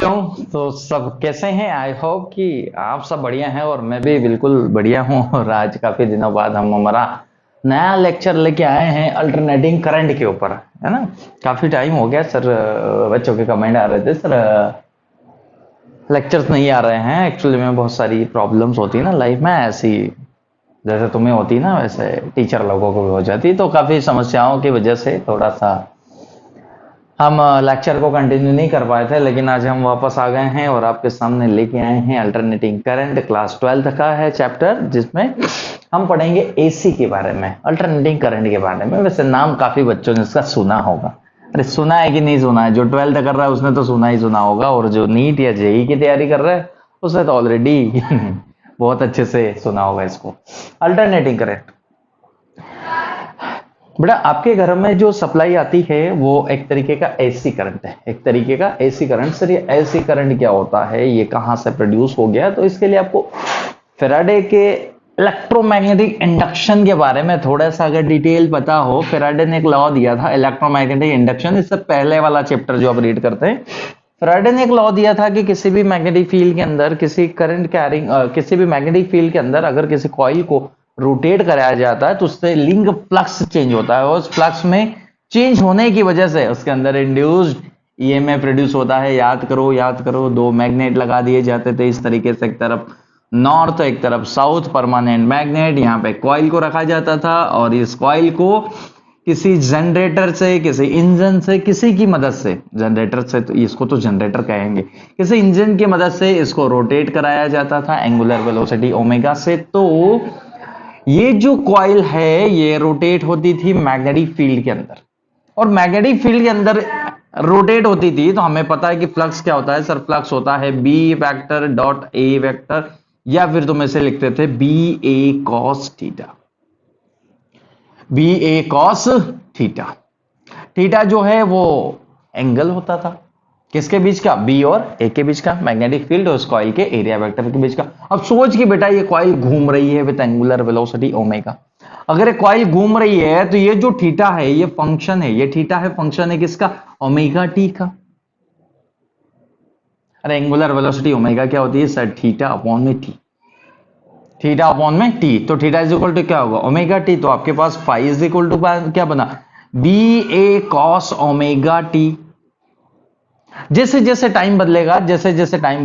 क्यों तो सब कैसे हैं। आई होप कि आप सब बढ़िया हैं और मैं भी बिल्कुल बढ़िया हूं। और आज काफी दिनों बाद हम हमारा नया लेक्चर लेके आए हैं अल्टरनेटिंग करंट के ऊपर, है ना। काफी टाइम हो गया सर, बच्चों के कमेंट आ रहे थे सर, लेक्चर्स नहीं आ रहे हैं। एक्चुअली में बहुत सारी प्रॉब्लम्स होती है ना लाइफ में, ऐसी जैसे तुम्हें होती है ना वैसे टीचर लोगों को भी हो जाती, तो काफी समस्याओं की वजह से थोड़ा सा हम लेक्चर को कंटिन्यू नहीं कर पाए थे। लेकिन आज हम वापस आ गए हैं और आपके सामने लेके आए हैं अल्टरनेटिंग करंट क्लास 12th का है चैप्टर, जिसमें हम पढ़ेंगे एसी के बारे में, अल्टरनेटिंग करंट के बारे में। वैसे नाम काफी बच्चों ने इसका सुना होगा। अरे सुना है कि नहीं सुना है? जो 12th कर रहा है उसने तो सुना ही सुना होगा, और जो नीट या जेई की तैयारी कर रहा है उसने तो ऑलरेडी बहुत अच्छे से सुना होगा इसको। अल्टरनेटिंग करंट बेटा, आपके घर में जो सप्लाई आती है वो एक तरीके का एसी करंट है, एक तरीके का एसी करंट। सर ये एसी करंट क्या होता है, ये कहां से प्रोड्यूस हो गया? तो इसके लिए आपको फेराडे के इलेक्ट्रोमैग्नेटिक इंडक्शन के बारे में थोड़ा सा अगर डिटेल पता हो। फेराडे ने एक लॉ दिया था इलेक्ट्रोमैग्नेटिक इंडक्शन, इससे पहले वाला चैप्टर जो आप रीड करते हैं। फेराडे ने एक लॉ दिया था कि किसी भी मैग्नेटिक फील्ड के अंदर, किसी करंट कैरिंग किसी भी मैग्नेटिक फील्ड के अंदर अगर किसी कॉइल को रोटेट कराया जाता है तो उससे लिंक फ्लक्स चेंज होता है, और उस फ्लक्स में चेंज होने की वजह से उसके अंदर इंड्यूस्ड ईएमएफ प्रोड्यूस होता है। याद करो दो मैग्नेट लगा दिए जाते थे इस तरीके से, एक तरफ नॉर्थ एक तरफ साउथ, परमानेंट मैग्नेट। यहाँ पे कॉइल को रखा जाता था और इस कॉइल को किसी जनरेटर से, किसी इंजन से, किसी की मदद से, जनरेटर से तो इसको तो जनरेटर कहेंगे, किसी इंजन की मदद से इसको रोटेट कराया जाता था एंगुलर वेलोसिटी ओमेगा से। तो ये जो कॉइल है ये रोटेट होती थी मैग्नेटिक फील्ड के अंदर, और मैग्नेटिक फील्ड के अंदर रोटेट होती थी। तो हमें पता है कि फ्लक्स क्या होता है सर, फ्लक्स होता है B vector dot A vector, या फिर तुम इसे लिखते थे B A cos theta, B A cos theta. Theta जो है वो एंगल होता था किसके बीच का, बी और ए के बीच का, मैग्नेटिक फील्ड और उस कॉइल के एरिया वेक्टर के बीच का। अब सोच कि बेटा ये कॉइल घूम रही है विद एंगुलर वेलोसिटी ओमेगा। अगर ये कॉइल घूम रही है तो ये जो थीटा है ये फंक्शन है, ये थीटा है फंक्शन है किसका, ओमेगा टी का। अरे एंगुलर वेलोसिटी ओमेगा क्या होती है सर, थीटा अपॉन में टी, थीटा अपॉन में टी। तो थीटा इज इक्वल टू क्या होगा, ओमेगा टी। तो आपके पास फाई इज इक्वल टू क्या बना, B A cos omega T. जैसे जैसे टाइम बदलेगा, जैसे जैसे टाइम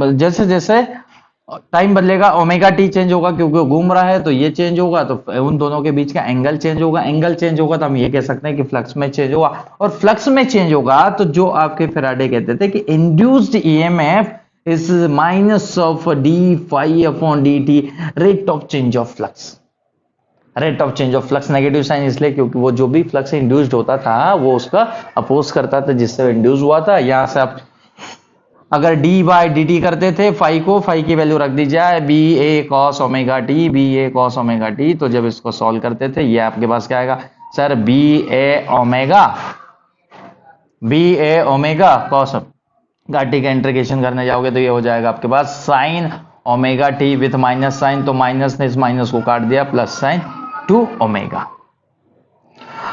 बदलेगा ओमेगा टी चेंज होगा, क्योंकि वो घूम रहा है तो ये चेंज होगा, तो उन दोनों के बीच का एंगल चेंज होगा। एंगल चेंज होगा तो हम ये कह सकते हैं कि फ्लक्स में चेंज होगा, और फ्लक्स में चेंज होगा तो जो आपके फेराडे कहते थे कि induced EMF is minus of D phi upon D T, rate of change of flux. Rate of change of flux negative sign इसलिए क्योंकि वो जो भी फ्लक्स इंड्यूस्ड होता था वो उसका अपोज करता था जिससे इंड्यूस हुआ था। यहां से आप अगर डी बाई डी टी करते थे, फाई को, फाई की वैल्यू रख दी जाए B A cos omega T, B A cos omega T, तो जब इसको सॉल्व करते थे ये आपके पास क्या आएगा sir, B A omega cos t का इंटीग्रेशन करने जाओगे तो ये हो जाएगा आपके पास sine omega t with minus sine, तो माइनस ने इस माइनस को काट दिया, प्लस साइन टू ओमेगा।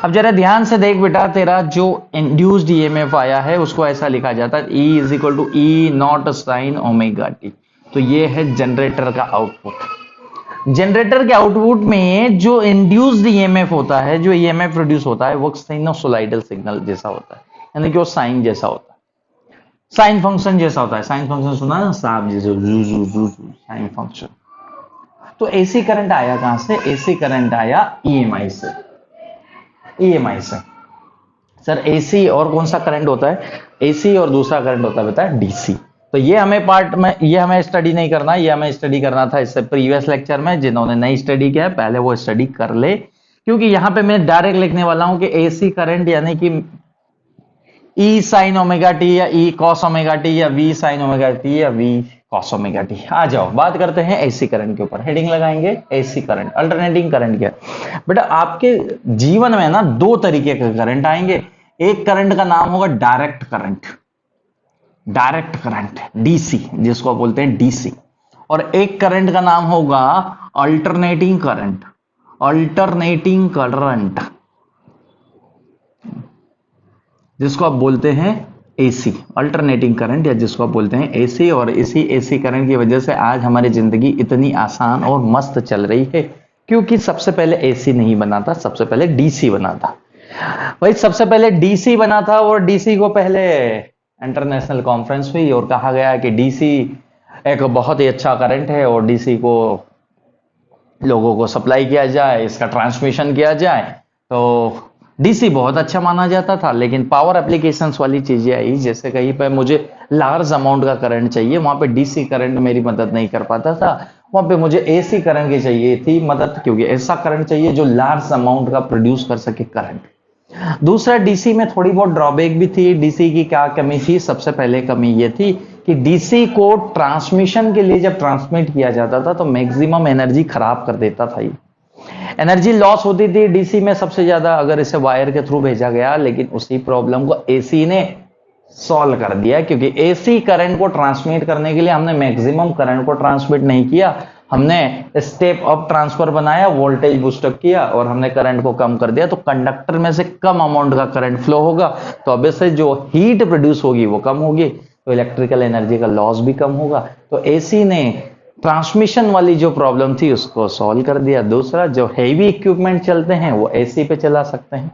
अब जरा ध्यान से देख बेटा, तेरा जो इंड्यूस्ड ईएमएफ आया है उसको ऐसा लिखा जाता है E is equal to E naught sine omega T. तो ये है जनरेटर का आउटपुट। जनरेटर के आउटपुट में जो इंड्यूस्ड ईएमएफ होता है, जो ईएमएफ प्रोड्यूस होता है, वो साइनोसोलाइडल सिग्नल जैसा होता है, यानी कि वो साइन जैसा होता है, साइन फंक्शन जैसा होता है। साइन फंक्शन सुना ना, साहब जैसे साइन फंक्शन। तो एसी करंट आया कहां से, एसी करंट आया ईएमआई से, ईएमआई से। सर एसी और कौन सा करंट होता है, एसी और दूसरा करंट होता है बेटा डीसी। तो ये हमें पार्ट में, ये हमें स्टडी नहीं करना, ये हमें स्टडी करना था इससे प्रीवियस लेक्चर में। जिन्होंने नहीं स्टडी किया है पहले वो स्टडी कर ले, क्योंकि यहां पे मैं डायरेक्ट लिखने वाला हूं कि एसी करंट यानी कि ई साइन ओमेगा टी या ई कॉस ओमेगा टी या वी साइन ओमेगा टी या वी कॉस ओमेगा टी। आ जाओ बात करते हैं एसी करंट के ऊपर, हेडिंग लगाएंगे एसी करंट। अल्टरनेटिंग करंट क्या बेटा, आपके जीवन में ना दो तरीके के करंट आएंगे। एक करंट का नाम होगा direct current, direct current DC जिसको आप बोलते हैं डीसी, और एक करंट का नाम होगा अल्टरनेटिंग करंट, अल्टरनेटिंग करंट जिसको आप बोलते हैं एसी, अल्टरनेटिंग करंट, या जिसको आप बोलते हैं एसी। और इसी एसी करंट की वजह से आज हमारी जिंदगी इतनी आसान और मस्त चल रही है, क्योंकि सबसे पहले एसी नहीं बना था, सबसे पहले डीसी बना था। भाई सबसे पहले डीसी बना था, और डीसी को पहले इंटरनेशनल कॉन्फ्रेंस हुई और कहा गया कि डीसी एक बहुत ही अच्छा करंट है, और डीसी को लोगों को सप्लाई किया जाए, इसका ट्रांसमिशन किया जाए। तो डीसी बहुत अच्छा माना जाता था, लेकिन पावर एप्लीकेशंस वाली चीजें आई, जैसे कहीं पे मुझे लार्ज अमाउंट का करंट चाहिए, वहां पे डीसी करंट मेरी मदद नहीं कर पाता था, वहां पे मुझे एसी करंट की चाहिए थी मदद, क्योंकि ऐसा करंट चाहिए जो लार्ज अमाउंट का प्रोड्यूस कर सके करंट। दूसरा, डीसी में थोड़ी बहुत ड्रॉबैक भी थी। डीसी की क्या कमी थी? सबसे पहले कमी यह थी कि डीसी को ट्रांसमिशन के लिए जब ट्रांसमिट किया जाता था तो मैक्सिमम एनर्जी खराब कर देता था, ये एनर्जी लॉस होती थी डीसी में सबसे ज्यादा अगर इसे वायर के थ्रू भेजा गया। लेकिन उसी प्रॉब्लम को एसी ने सॉल्व कर दिया, क्योंकि एसी करंट को ट्रांसमिट करने के लिए हमने मैक्सिमम करंट को ट्रांसमिट नहीं किया, हमने स्टेप अप ट्रांसफर बनाया, वोल्टेज बूस्टअप किया, और हमने करंट को कम कर दिया। तो कंडक्टर में से कम अमाउंट का करंट फ्लो होगा, तो अब से जो हीट प्रोड्यूस होगी वो कम होगी, तो इलेक्ट्रिकल एनर्जी का लॉस भी कम होगा। तो एसी ने ट्रांसमिशन वाली जो प्रॉब्लम थी उसको सॉल्व कर दिया। दूसरा, जो हेवी इक्विपमेंट चलते हैं वो एसी पे चला सकते हैं।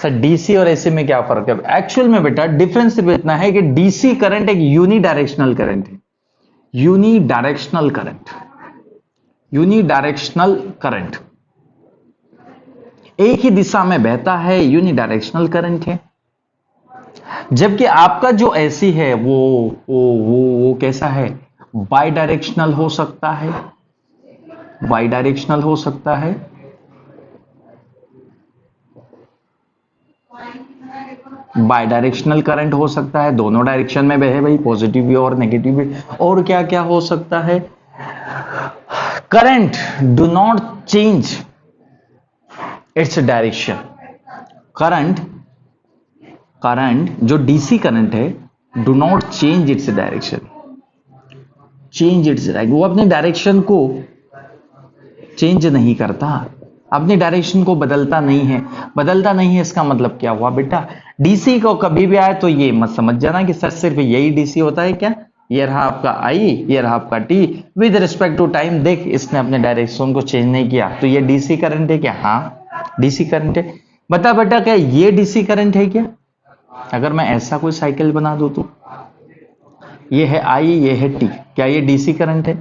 सर डीसी और एसी में क्या फर्क है? एक्चुअल में बेटा डिफरेंस सिर्फ इतना है कि डीसी करंट एक यूनिडायरेक्शनल करंट है। यूनिडायरेक्शनल करंट, यूनिडायरेक्शनल करंट एक ही दिशा में बहता है, यूनिडायरेक्शनल करंट है। जबकि आपका जो एसी है वो कैसा है? बाई डायरेक्शनल हो सकता है, बाई डायरेक्शनल हो सकता है। बाई डायरेक्शनल करंट हो सकता है, दोनों डायरेक्शन में बहे भाई, पॉजिटिव भी और नेगेटिव भी। और क्या क्या हो सकता है? Current do not change its direction. Current current जो डीसी करंट है do not change its direction, change its direction, वो अपने डायरेक्शन को चेंज नहीं करता, अपनी डायरेक्शन को बदलता नहीं है। बदलता नहीं है इसका मतलब क्या हुआ बेटा? डीसी को कभी भी आए तो ये मत समझ जाना कि सर सिर्फ यही डीसी होता है क्या। ये रहा आपका आई, ये रहा आपका T, with respect to time देख इसने अपने डायरेक्शन को चेंज नहीं किया, तो ये डीसी करंट है क्या? हाँ डीसी करंट है। बता बेटा क्या ये डीसी करंट है क्या? अगर मैं ऐसा कोई साइकिल बना दूं तो ये है आई, ये है टी, क्या ये डीसी करंट है?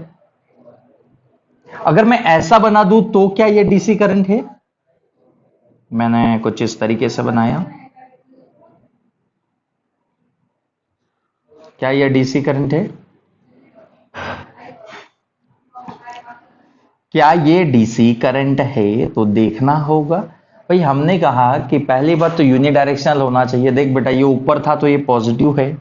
अगर मैं ऐसा बना दूं तो क्या ये डीसी करंट है? मैंने कुछ इस तरीके से बनाया, क्या ये डीसी करंट है? क्या ये डीसी करंट है? तो देखना होगा भाई। हमने कहा कि पहली बात तो यूनिडायरेक्शनल होना चाहिए। देख बेटा ये ऊपर था तो ये पॉजिटिव है,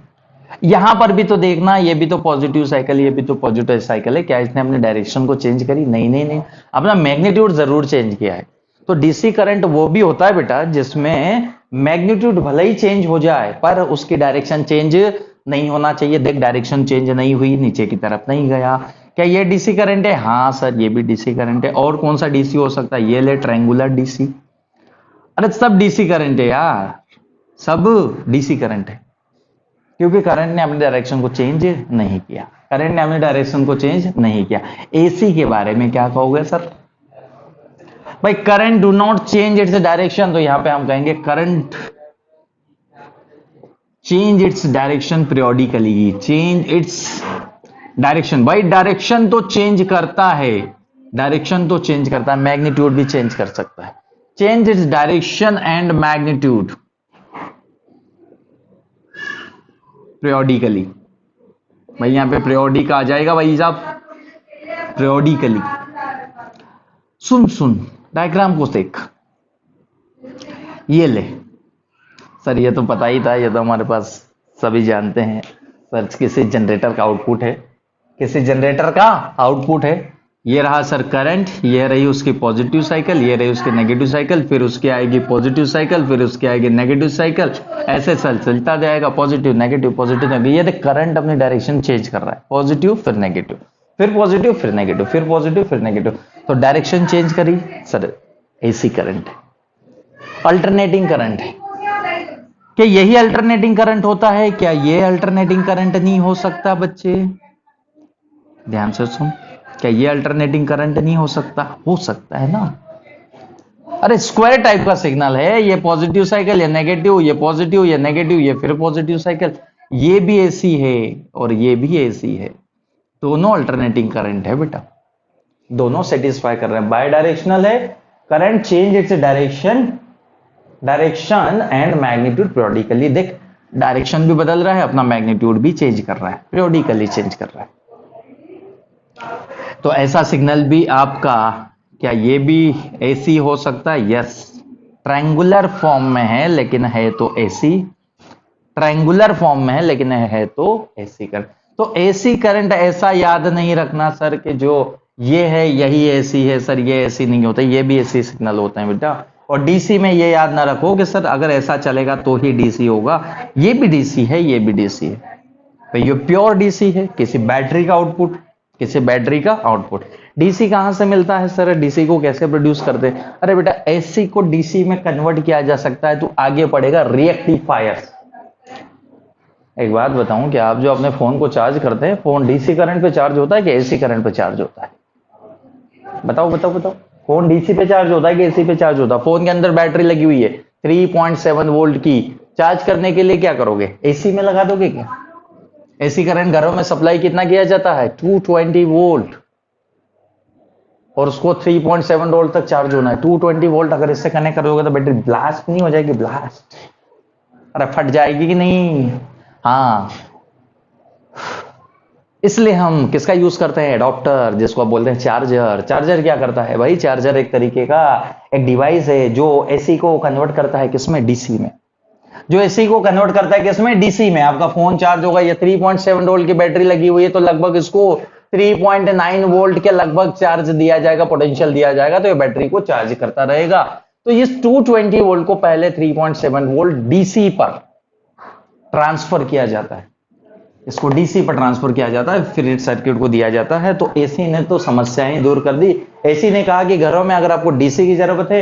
यहां पर भी तो देखना, ये भी तो पॉजिटिव साइकिल, ये भी तो पॉजिटिव साइकिल है। क्या इसने अपने डायरेक्शन को चेंज करी? नहीं नहीं नहीं, अपना मैग्नीट्यूड जरूर चेंज किया है। तो डीसी करंट वो भी होता है बेटा जिसमें मैग्नीट्यूड भले ही चेंज हो जाए पर उसकी डायरेक्शन चेंज नहीं होना चाहिए। देख डायरेक्शन चेंज नहीं हुई, नीचे की तरफ नहीं गया। क्या ये डीसी करंट है? हाँ सर ये भी डीसी करंट है। और कौन सा डीसी हो सकता है? ये ले ट्रायंगुलर डीसी। अरे सब डीसी करंट है यार, सब डीसी करंट है, क्योंकि करंट ने अपने डायरेक्शन को चेंज नहीं किया, करंट ने अपने डायरेक्शन को चेंज नहीं किया। एसी के बारे में क्या कहोगे सर? भाई current do not change its direction, तो यहां पे हम कहेंगे current change its direction periodically, change its direction. भाई डायरेक्शन तो चेंज करता है, डायरेक्शन तो चेंज करता है, मैग्नीट्यूड भी चेंज कर सकता है। Change its direction and magnitude periodically. भाई यहां पे पीरियोडिक आ जाएगा भाई साहब, पीरियोडिकली। सुन सुन डायग्राम को देख, ये ले सर, ये तो पता ही था, ये तो हमारे पास सभी जानते हैं सर, किसी जनरेटर का आउटपुट है, किसी जनरेटर का आउटपुट है। ये रहा सर करंट, ये रही उसकी पॉजिटिव साइकिल, ये रही उसकी नेगेटिव साइकिल, फिर उसकी आएगी पॉजिटिव साइकिल, फिर उसकी आएगी नेगेटिव साइकिल, ऐसे चलता जाएगा, पॉजिटिव नेगेटिव पॉजिटिव नेगेटिव। ये देख करंट अपनी डायरेक्शन चेंज कर रहा है, पॉजिटिव फिर नेगेटिव, फिर पॉजिटिव फिर नेगेटिव, फिर पॉजिटिव फिर नेगेटिव, तो डायरेक्शन चेंज करी सर, एसी करंट है, अल्टरनेटिंग करंट है। क्या यही अल्टरनेटिंग करंट होता है? क्या ये अल्टरनेटिंग करंट नहीं हो सकता बच्चे? ध्यान से सुन, क्या ये अल्टरनेटिंग करंट नहीं हो सकता? हो सकता है ना। अरे स्क्वायर टाइप का सिग्नल है, ये पॉजिटिव साइकिल, ये नेगेटिव, ये पॉजिटिव, ये नेगेटिव, ये फिर पॉजिटिव साइकिल, ये भी एसी है और ये भी एसी है। दोनों अल्टरनेटिंग करंट है बेटा, दोनों सेटिस्फाई कर रहे हैं। बाय डायरेक्शनल है, current change its direction and magnitude periodically। देख, डायरेक्शन भी बदल रहा है, अपना मैग्नीट्यूड भी चेंज कर रहा है, periodically चेंज कर रहा है। तो ऐसा सिग्नल भी आपका, क्या ये भी एसी हो सकता है? यस, ट्रायंगुलर फॉर्म में है लेकिन है तो एसी, ट्रायंगुलर फॉर्म में है लेकिन है तो एसी करंट। तो एसी करंट ऐसा याद नहीं रखना सर कि जो ये है यही एसी है सर, ये एसी नहीं होता, ये भी एसी सिग्नल होते हैं बेटा। और डीसी में ये याद ना रखो कि सर अगर ऐसा चलेगा तो ही डीसी होगा, ये भी डीसी है, ये भी डीसी है। तो ये प्योर डीसी है, किसी बैटरी का आउटपुट, किसी बैटरी का आउटपुट। डीसी कहां से मिलता है सर? डीसी को कैसे प्रोड्यूस करते हैं? अरे बेटा, एसी को डीसी में कन्वर्ट किया जा सकता है, तो आगे पड़ेगा रिएक्टिफायर। एक बात बताऊं कि आप जो अपने फोन को चार्ज करते हैं, फोन डीसी करंट पे चार्ज होता है कि एसी करंट पे चार्ज होता है? बताओ बताओ बताओ, फोन डीसी पे चार्ज होता है कि एसी पे चार्ज होता है? फोन के अंदर बैटरी लगी हुई है 3.7 वोल्ट की, चार्ज करने के लिए क्या करोगे? एसी में लगा दोगे क्या? एसी करंट घरों में सप्लाई कितना किया जाता है? 220 वोल्ट, और उसको 3.7 वोल्ट तक चार्ज होना है। 220 वोल्ट अगर इससे कनेक्ट करोगे तो बैटरी ब्लास्ट नहीं हो जाएगी? ब्लास्ट, अरे फट जाएगी कि नहीं? हाँ, इसलिए हम किसका यूज करते हैं? एडाप्टर, जिसको आप बोलते हैं चार्जर। चार्जर क्या करता है भाई? चार्जर एक तरीके का एक डिवाइस है जो एसी को कन्वर्ट करता है किसमें? डीसी में। जो एसी को कन्वर्ट करता है किसमें? डीसी में। आपका फोन चार्ज होगा, ये 3.7 वोल्ट की बैटरी लगी हुई है, तो लगभग इसको 3.9 वोल्ट के लगभग चार्ज दिया जाएगा, पोटेंशियल दिया जाएगा, तो ये बैटरी को चार्ज करता रहेगा। तो इस 220 वोल्ट को पहले 3.7 वोल्ट डीसी पर ट्रांसफर किया जाता है, इसको डीसी पर ट्रांसफर किया जाता है, फिर सर्किट को दिया जाता है। तो एसी ने तो समस्याएं दूर कर दी। एसी ने कहा कि घरों में अगर आपको डीसी की जरूरत है,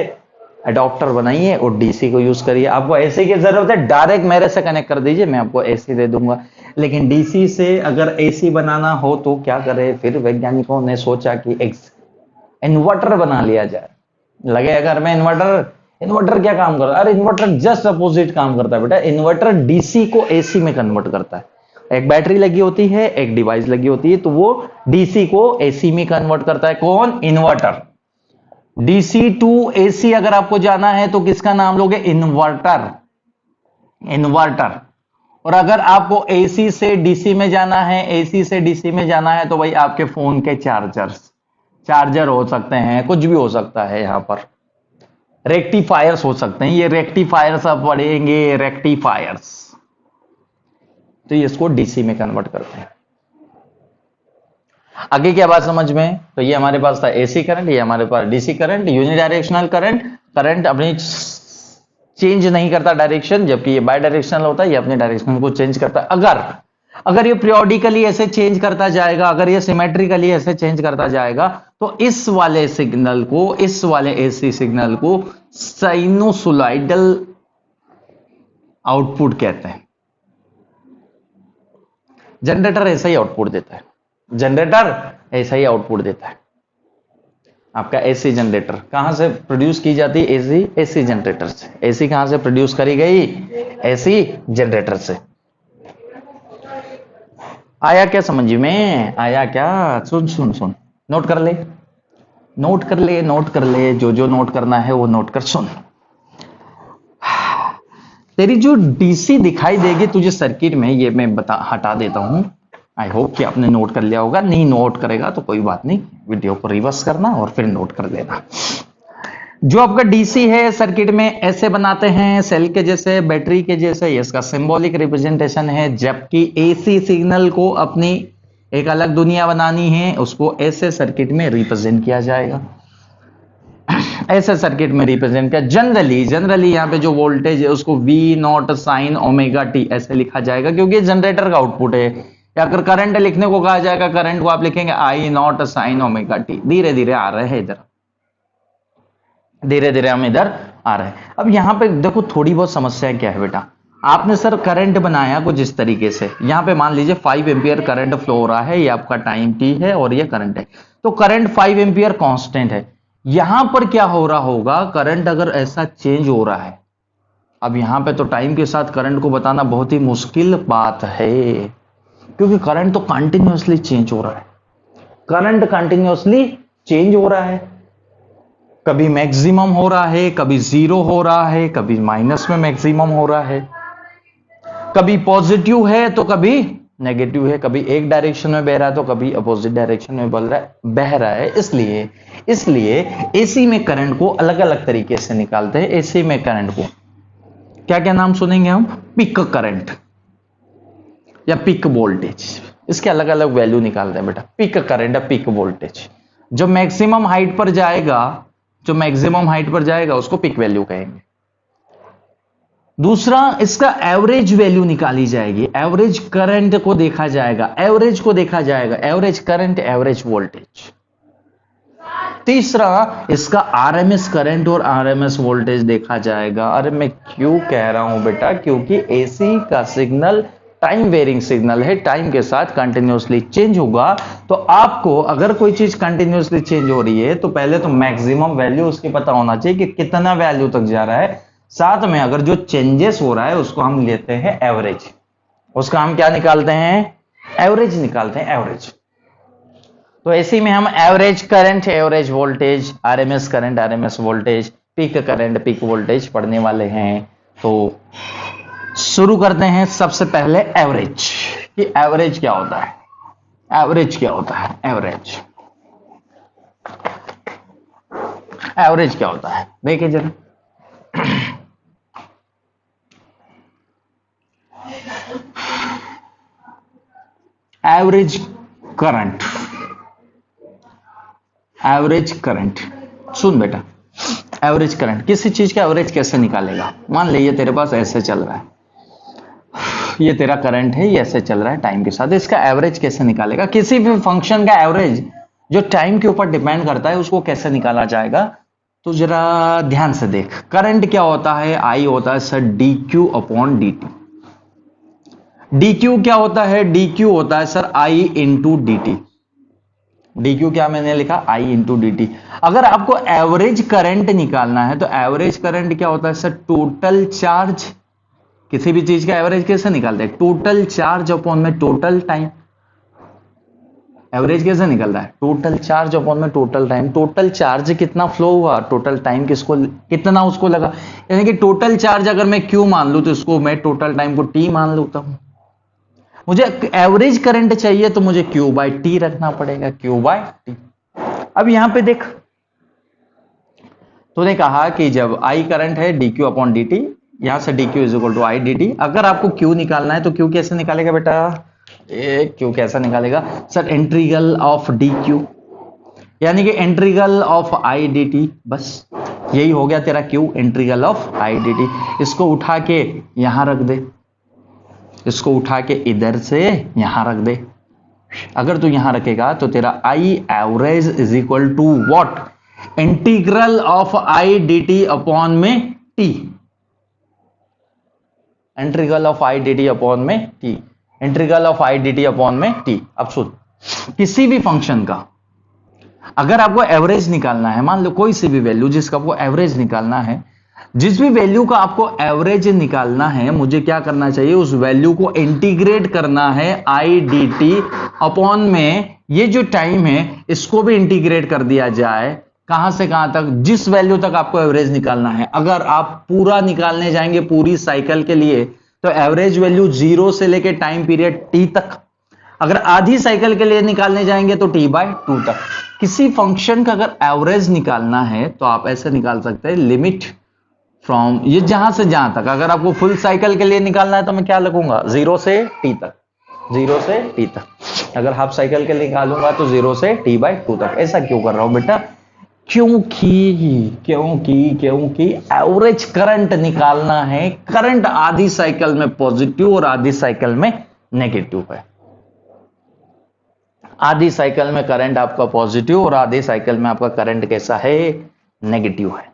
अडॉप्टर बनाइए और डीसी को यूज करिए। आपको एसी की जरूरत है, डायरेक्ट मेरे से कनेक्ट कर दीजिए, मैं आपको एसी दे दूंगा। लेकिन डीसी से अगर एसी बनाना हो तो क्या करें? फिर वैज्ञानिकों ने सोचा कि एक इन्वर्टर बना लिया जाए। लगे घर में इन्वर्टर, इन्वर्टर क्या काम करता है? अरे इन्वर्टर जस्ट अपोजिट काम करता है बेटा। इन्वर्टर डीसी को एसी में कन्वर्ट करता है। एक बैटरी लगी होती है, एक डिवाइस लगी होती है, तो वो डीसी को एसी में कन्वर्ट करता है। कौन? इन्वर्टर। डीसी टू एसी अगर आपको जाना है तो किसका नाम लोगे? Inverter, inverter. और अगर आपको एसी से डीसी में जाना है, एसी से डीसी में जाना है, तो भाई आपके फोन के चार्जर हो सकते हैं, कुछ भी हो सकता है। यहां पर रेक्टिफायर्स हो सकते हैं, ये रेक्टिफायर्स आप पढ़ेंगे, रेक्टिफायर्स। तो ये इसको डीसी में कन्वर्ट करते हैं। आगे क्या बात समझ में? तो ये हमारे पास था एसी करंट, ये हमारे पास DC current. Unidirectional current, current अपनी चेंज नहीं करता डायरेक्शन, जबकि ये बाय डायरेक्शनल होता है, ये अपने डायरेक्शन को चेंज करता है। अगर ये पीरियोडिकली ऐसे चेंज करता जाएगा, अगर ये सिमेट्रिकली ऐसे चेंज करता जाएगा, तो इस वाले सिग्नल को, इस वाले एसी सिग्नल को साइनोसॉइडल आउटपुट कहते हैं। जनरेटर ऐसा ही आउटपुट देता है, जनरेटर ऐसा ही आउटपुट देता है। आपका एसी जनरेटर कहां से प्रोड्यूस की जाती है? एसी जनरेटर से। एसी कहां से प्रोड्यूस करी गई? एसी जनरेटर से। आया क्या समझ में? आया क्या? सुन सुन सुन, नोट कर ले, नोट कर ले, नोट कर ले, जो जो नोट करना है वो नोट कर। सुन, तेरी जो डीसी दिखाई देगी तुझे सर्किट में, ये मैं हटा देता हूं। आई होप कि आपने नोट कर लिया होगा। नहीं नोट करेगा तो कोई बात नहीं, वीडियो को रिवर्स करना और फिर नोट कर लेना। जो आपका डीसी है सर्किट में ऐसे बनाते हैं, सेल के जैसे, बैटरी के जैसे, ये इसका सिंबॉलिक रिप्रेजेंटेशन है। जबकि एसी सिग्नल को अपनी एक अलग दुनिया बनानी है, उसको ऐसे सर्किट में रिप्रेजेंट किया जाएगा, ऐसे सर्किट में रिप्रेजेंट किया। जनरली यहां पे जो वोल्टेज है उसको V naught sine omega T ऐसे लिखा जाएगा, क्योंकि जनरेटर का आउटपुट है। या अगर करंट लिखने को कहा जाएगा, करंट को आप लिखेंगे आई नॉट साइन ओमेगा टी। धीरे धीरे आ रहे हैं इधर, धीरे धीरे हम इधर आ रहे हैं। अब यहां पे देखो थोड़ी बहुत समस्या क्या है बेटा। आपने सर करंट बनाया कुछ इस तरीके से, यहां पे मान लीजिए 5 एम्पियर करंट फ्लो हो रहा है, ये आपका टाइम टी है और ये करंट है, तो करंट 5 एम्पियर कांस्टेंट है। यहां पर क्या हो रहा होगा, करंट अगर ऐसा चेंज हो रहा है, अब यहां पे तो टाइम के साथ करंट को बताना बहुत ही मुश्किल बात है, क्योंकि करंट तो कंटिन्यूअसली चेंज हो रहा है, करंट कंटिन्यूअसली चेंज हो रहा है, कभी मैक्सिमम हो रहा है, कभी जीरो हो रहा है, कभी माइनस में मैक्सिमम हो रहा है, कभी पॉजिटिव है तो कभी नेगेटिव है, कभी एक डायरेक्शन में बह रहा है तो कभी अपोजिट डायरेक्शन में बह रहा है। इसलिए इसलिए एसी में करंट को अलग अलग तरीके से निकालते हैं। एसी में करंट को क्या क्या नाम सुनेंगे हम, पिक करंट या पिक वोल्टेज, इसके अलग अलग वैल्यू निकालते हैं बेटा। पिक करंट या पिक वोल्टेज, जो मैक्सिमम हाइट पर जाएगा, जो मैक्सिमम हाइट पर जाएगा उसको पिक वैल्यू कहेंगे। दूसरा, इसका एवरेज वैल्यू निकाली जाएगी, एवरेज करंट को देखा जाएगा, एवरेज को देखा जाएगा, एवरेज करंट, एवरेज वोल्टेज। तीसरा, इसका आरएमएस करंट और आरएमएस वोल्टेज देखा जाएगा। अरे मैं क्यों कह रहा हूं बेटा, क्योंकि एसी का सिग्नल टाइम वेरिंग सिग्नल है, टाइम के साथ कंटिन्यूअसली चेंज होगा। तो आपको अगर कोई चीज कंटिन्यूअसली चेंज हो रही है तो पहले तो मैक्सिमम वैल्यू उसकी पता होना चाहिए कि कितना वैल्यू तक जा रहा है, साथ में अगर जो चेंजेस हो रहा है उसको हम लेते हैं एवरेज, उसका हम क्या निकालते हैं, एवरेज निकालते हैं, एवरेज। तो ऐसे में हम average current, average voltage, RMS current, RMS voltage, peak current, peak voltage पढ़ने वाले हैं। तो शुरू करते हैं सबसे पहले एवरेज, कि एवरेज क्या होता है, एवरेज क्या होता है, एवरेज, एवरेज क्या होता है देखिए जरा। एवरेज करंट, एवरेज करंट, सुन बेटा, एवरेज करंट, किसी चीज का एवरेज कैसे निकालेगा। मान लीजिए तेरे पास ऐसे चल रहा है, ये तेरा करंट है, ये ऐसे चल रहा है टाइम के साथ, इसका एवरेज कैसे निकालेगा। किसी भी फंक्शन का एवरेज जो टाइम के ऊपर डिपेंड करता है उसको कैसे निकाला जाएगा, तो जरा ध्यान से देख। करंट क्या होता है, आई होता है sir D Q upon D T. D Q क्या होता है, डी क्यू होता है sir I into D T. D Q क्या मैंने लिखा, आई इंटू डी टी। अगर आपको एवरेज करंट निकालना है तो एवरेज करंट क्या होता है सर, टोटल चार्ज। किसी भी चीज का एवरेज कैसे निकालते हैं, टोटल चार्ज अपॉन में टोटल टाइम। एवरेज कैसे निकलता है, टोटल चार्ज अपॉन में टोटल टाइम। टोटल चार्ज कितना फ्लो हुआ, टोटल टाइम किसको कितना उसको लगा, यानी कि टोटल चार्ज अगर मैं क्यू मान लूं तो इसको मैं टोटल टाइम को टी मान लूता हूं। मुझे एवरेज करंट चाहिए तो मुझे क्यू बाई टी रखना पड़ेगा, क्यू बाई टी। अब यहां पे देख, तूने कहा कि जब आई करंट है D Q upon D T, यहां से D Q is equal to I D T. अगर आपको क्यू निकालना है तो क्यू कैसे निकालेगा बेटा, क्यू कैसा निकालेगा sir, integral of D Q, यानी कि integral of I D T. बस यही हो गया तेरा Q, integral of I D T. इसको उठा के यहां रख दे, इसको उठा के इधर से यहां रख दे। अगर तू यहां रखेगा तो तेरा I average is equal to what, integral of I D t upon में t, integral of I D t upon में t, integral of I D t upon में टी। अब सुन, किसी भी फंक्शन का अगर आपको एवरेज निकालना है, मान लो कोई सी भी वैल्यू जिसका आपको एवरेज निकालना है, जिस भी वैल्यू का आपको एवरेज निकालना है, मुझे क्या करना चाहिए, उस वैल्यू को इंटीग्रेट करना है आई डी टी अपॉन में ये जो टाइम है इसको भी इंटीग्रेट कर दिया जाए। कहां से कहां तक, जिस वैल्यू तक आपको एवरेज निकालना है। अगर आप पूरा निकालने जाएंगे पूरी साइकिल के लिए तो एवरेज वैल्यू 0 से लेके टाइम पीरियड टी तक, अगर आधी साइकिल के लिए निकालने जाएंगे तो टी बाई 2 तक। किसी फंक्शन का अगर एवरेज निकालना है तो आप ऐसे निकाल सकते हैं, लिमिट फ्रॉम, ये जहां से जहां तक। अगर आपको फुल साइकिल के लिए निकालना है तो मैं क्या लिखूंगा, 0 से टी तक, 0 से टी तक। अगर हाफ साइकिल के लिए निकालूंगा तो 0 से टी बाई 2 तक। ऐसा क्यों कर रहा हूं बेटा, क्योंकि एवरेज करंट निकालना है। करंट आधी साइकिल में पॉजिटिव और आधी साइकिल में नेगेटिव है। आधी साइकिल में करंट आपका पॉजिटिव और आधी साइकिल में आपका करंट कैसा है, नेगेटिव है।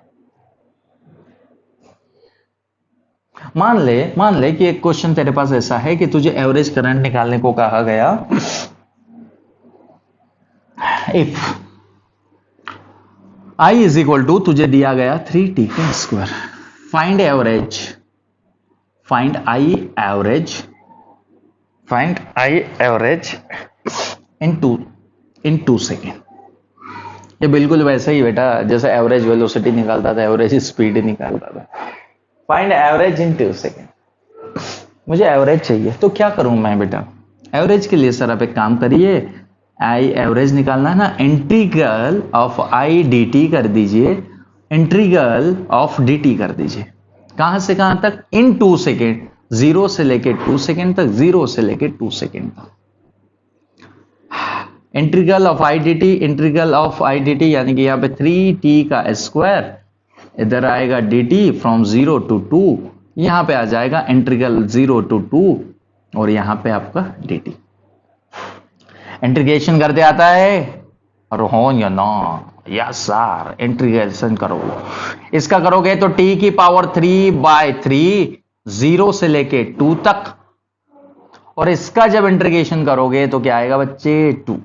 मान ले कि एक क्वेश्चन तेरे पास ऐसा है कि तुझे एवरेज करंट निकालने को कहा गया। If I is equal to तुझे दिया गया 3t का square, find average, find I average in 2 second. ये बिल्कुल वैसे ही बेटा जैसे एवरेज वेलोसिटी निकालता था, एवरेज स्पीड निकालता था। Find average in 2 second. मुझे एवरेज चाहिए, तो क्या करूं मैं बेटा? एवरेज के लिए सर आप एक काम करिए, आई एवरेज निकालना है ना, integral of I D T कर दीजिए, इंटीग्रल ऑफ डी टी कर दीजिए। कहां से कहां तक? इन 2 सेकेंड, 0 से लेके 2 सेकेंड तक, 0 से लेके 2 सेकेंड तक। Integral of I D T यानी कि यहाँ पे 3t का स्क्वायर, इधर आएगा dt फ्रॉम 0 to 2, यहां पे आ जाएगा इंटीग्रल 0 to 2 और यहां पे आपका dt। इंटीग्रेशन करते आता है और हो या ना? यस सर, इंटीग्रेशन करो। इसका करोगे तो t की पावर 3/3, 0 से लेके 2 तक, और इसका जब इंटीग्रेशन करोगे तो क्या आएगा बच्चे? 2।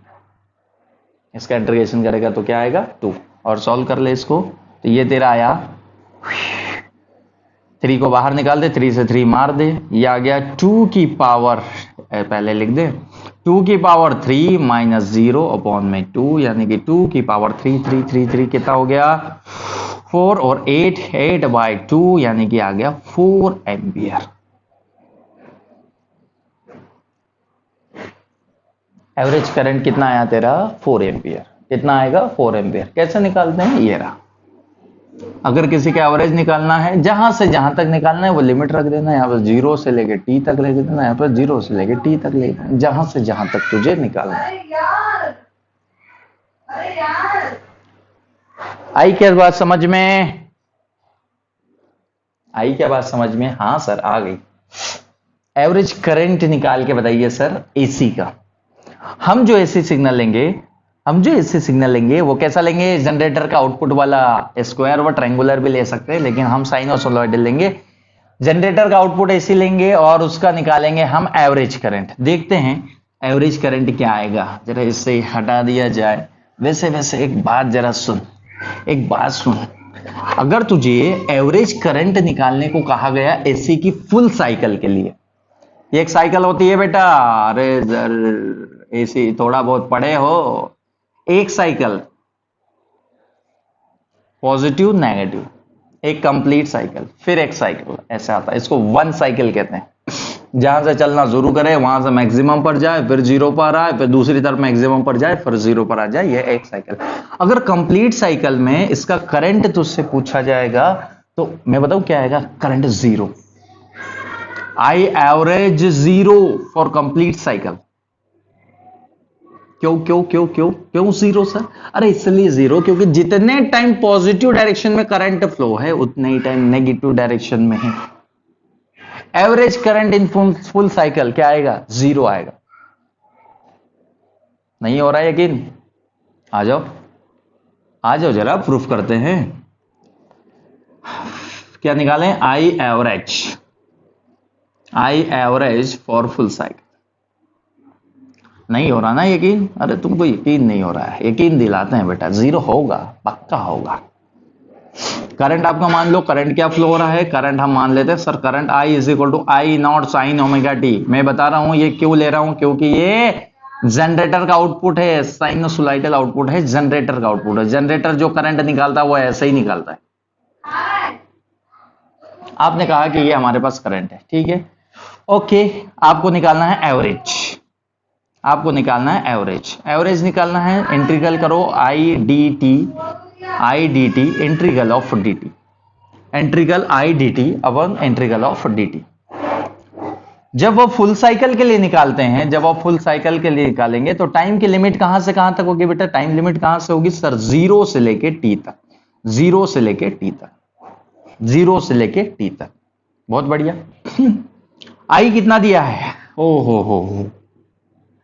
इसका इंटीग्रेशन करेगा तो क्या आएगा? 2। और सॉल्व कर ले इसको, तो ये तेरा आया, 3 को बाहर निकाल दे, 3 से 3 मार दे, ये आ गया 2 की पावर, पहले लिख दे 2 की पावर 3 माइनस 0 अपॉन में 2, यानी कि 2 की पावर 3 कितना हो गया? 4 और 8/2 यानी कि आ गया 4 एम्पियर। एवरेज करंट कितना आया तेरा? 4 एम्पियर। कितना आएगा? 4 एम्पियर। कैसे निकालते हैं? ये रहा। अगर किसी का एवरेज निकालना है, जहां से जहां तक निकालना है वो लिमिट रख देना, यहाँ पर 0 से लेके t तक ले देना, यहाँ पर 0 से लेके t तक ले देना, जहां से जहां तक तुझे निकालना है। आई क्या बात समझ में? आई क्या बात समझ में? हाँ सर आ गई। एवरेज करंट निकाल के बताइए सर एसी का। हम जो एसी सिग्नल लेंगे वो कैसा लेंगे? जनरेटर का आउटपुट वाला स्क्वायर व ट्रायंगुलर भी ले सकते हैं, लेकिन हम साइनोसॉइडल लेंगे। जनरेटर का आउटपुट एसी लेंगे और उसका निकालेंगे हम एवरेज करंट। देखते हैं एवरेज करंट क्या आएगा। जरा इससे हटा दिया जाए। वैसे एक बात जरा सुन, अगर तुझे एवरेज करंट निकालने को कहा गया एसी की फुल साइकिल के लिए, ये एक साइकिल होती है बेटा, अरे एसी थोड़ा बहुत पढ़े हो, एक साइकिल पॉजिटिव नेगेटिव, एक कंप्लीट साइकिल, फिर एक साइकिल, ऐसा आता है। इसको 1 साइकिल कहते हैं। जहां से चलना शुरू करे वहां से मैक्सिमम पर जाए, फिर 0 पर आए, फिर दूसरी तरफ मैक्सिमम पर जाए, फिर 0 पर आ जाए, ये एक साइकिल। अगर कंप्लीट साइकिल में इसका करंट तुझसे पूछा जाएगा तो मैं बताऊं क्या आएगा? Current 0। I average 0 for complete cycle. क्यों 0 सर? अरे इसलिए 0 क्योंकि जितने टाइम पॉजिटिव डायरेक्शन में करंट फ्लो है उतने ही टाइम नेगेटिव डायरेक्शन में है। Average current in full cycle क्या आएगा? 0 आएगा। नहीं हो रहा है यकीन? आ जाओ जरा प्रूफ करते हैं। क्या निकालें? I average for full cycle. नहीं हो रहा ना यकीन? अरे तुमको यकीन नहीं हो रहा है, यकीन दिलाते हैं बेटा, 0 होगा, पक्का होगा। करंट आपका मान लो, करंट क्या फ्लो हो रहा है? करंट हम मान लेते हैं sir, current I is equal to I not sine omega T. मैं बता रहा हूं ये क्यों ले रहा हूं, क्योंकि ये जनरेटर का आउटपुट है, साइनोसॉइडल आउटपुट है, जनरेटर का आउटपुट है। जनरेटर जो करंट निकालता है वो ऐसे ही निकालता है। आपने कहा कि ये हमारे पास करंट है, ठीक है, ओके। आपको निकालना है एवरेज निकालना है। इंटीग्रल करो I D T integral of d T, integral I D T upon integral of d T. जब वो फुल साइकिल के लिए निकालेंगे तो टाइम की लिमिट कहां से कहां तक होगी बेटा? टाइम लिमिट कहां से होगी सर? 0 से लेके टी तक, 0 से लेके टी तक। बहुत बढ़िया। आई कितना दिया है? ओ हो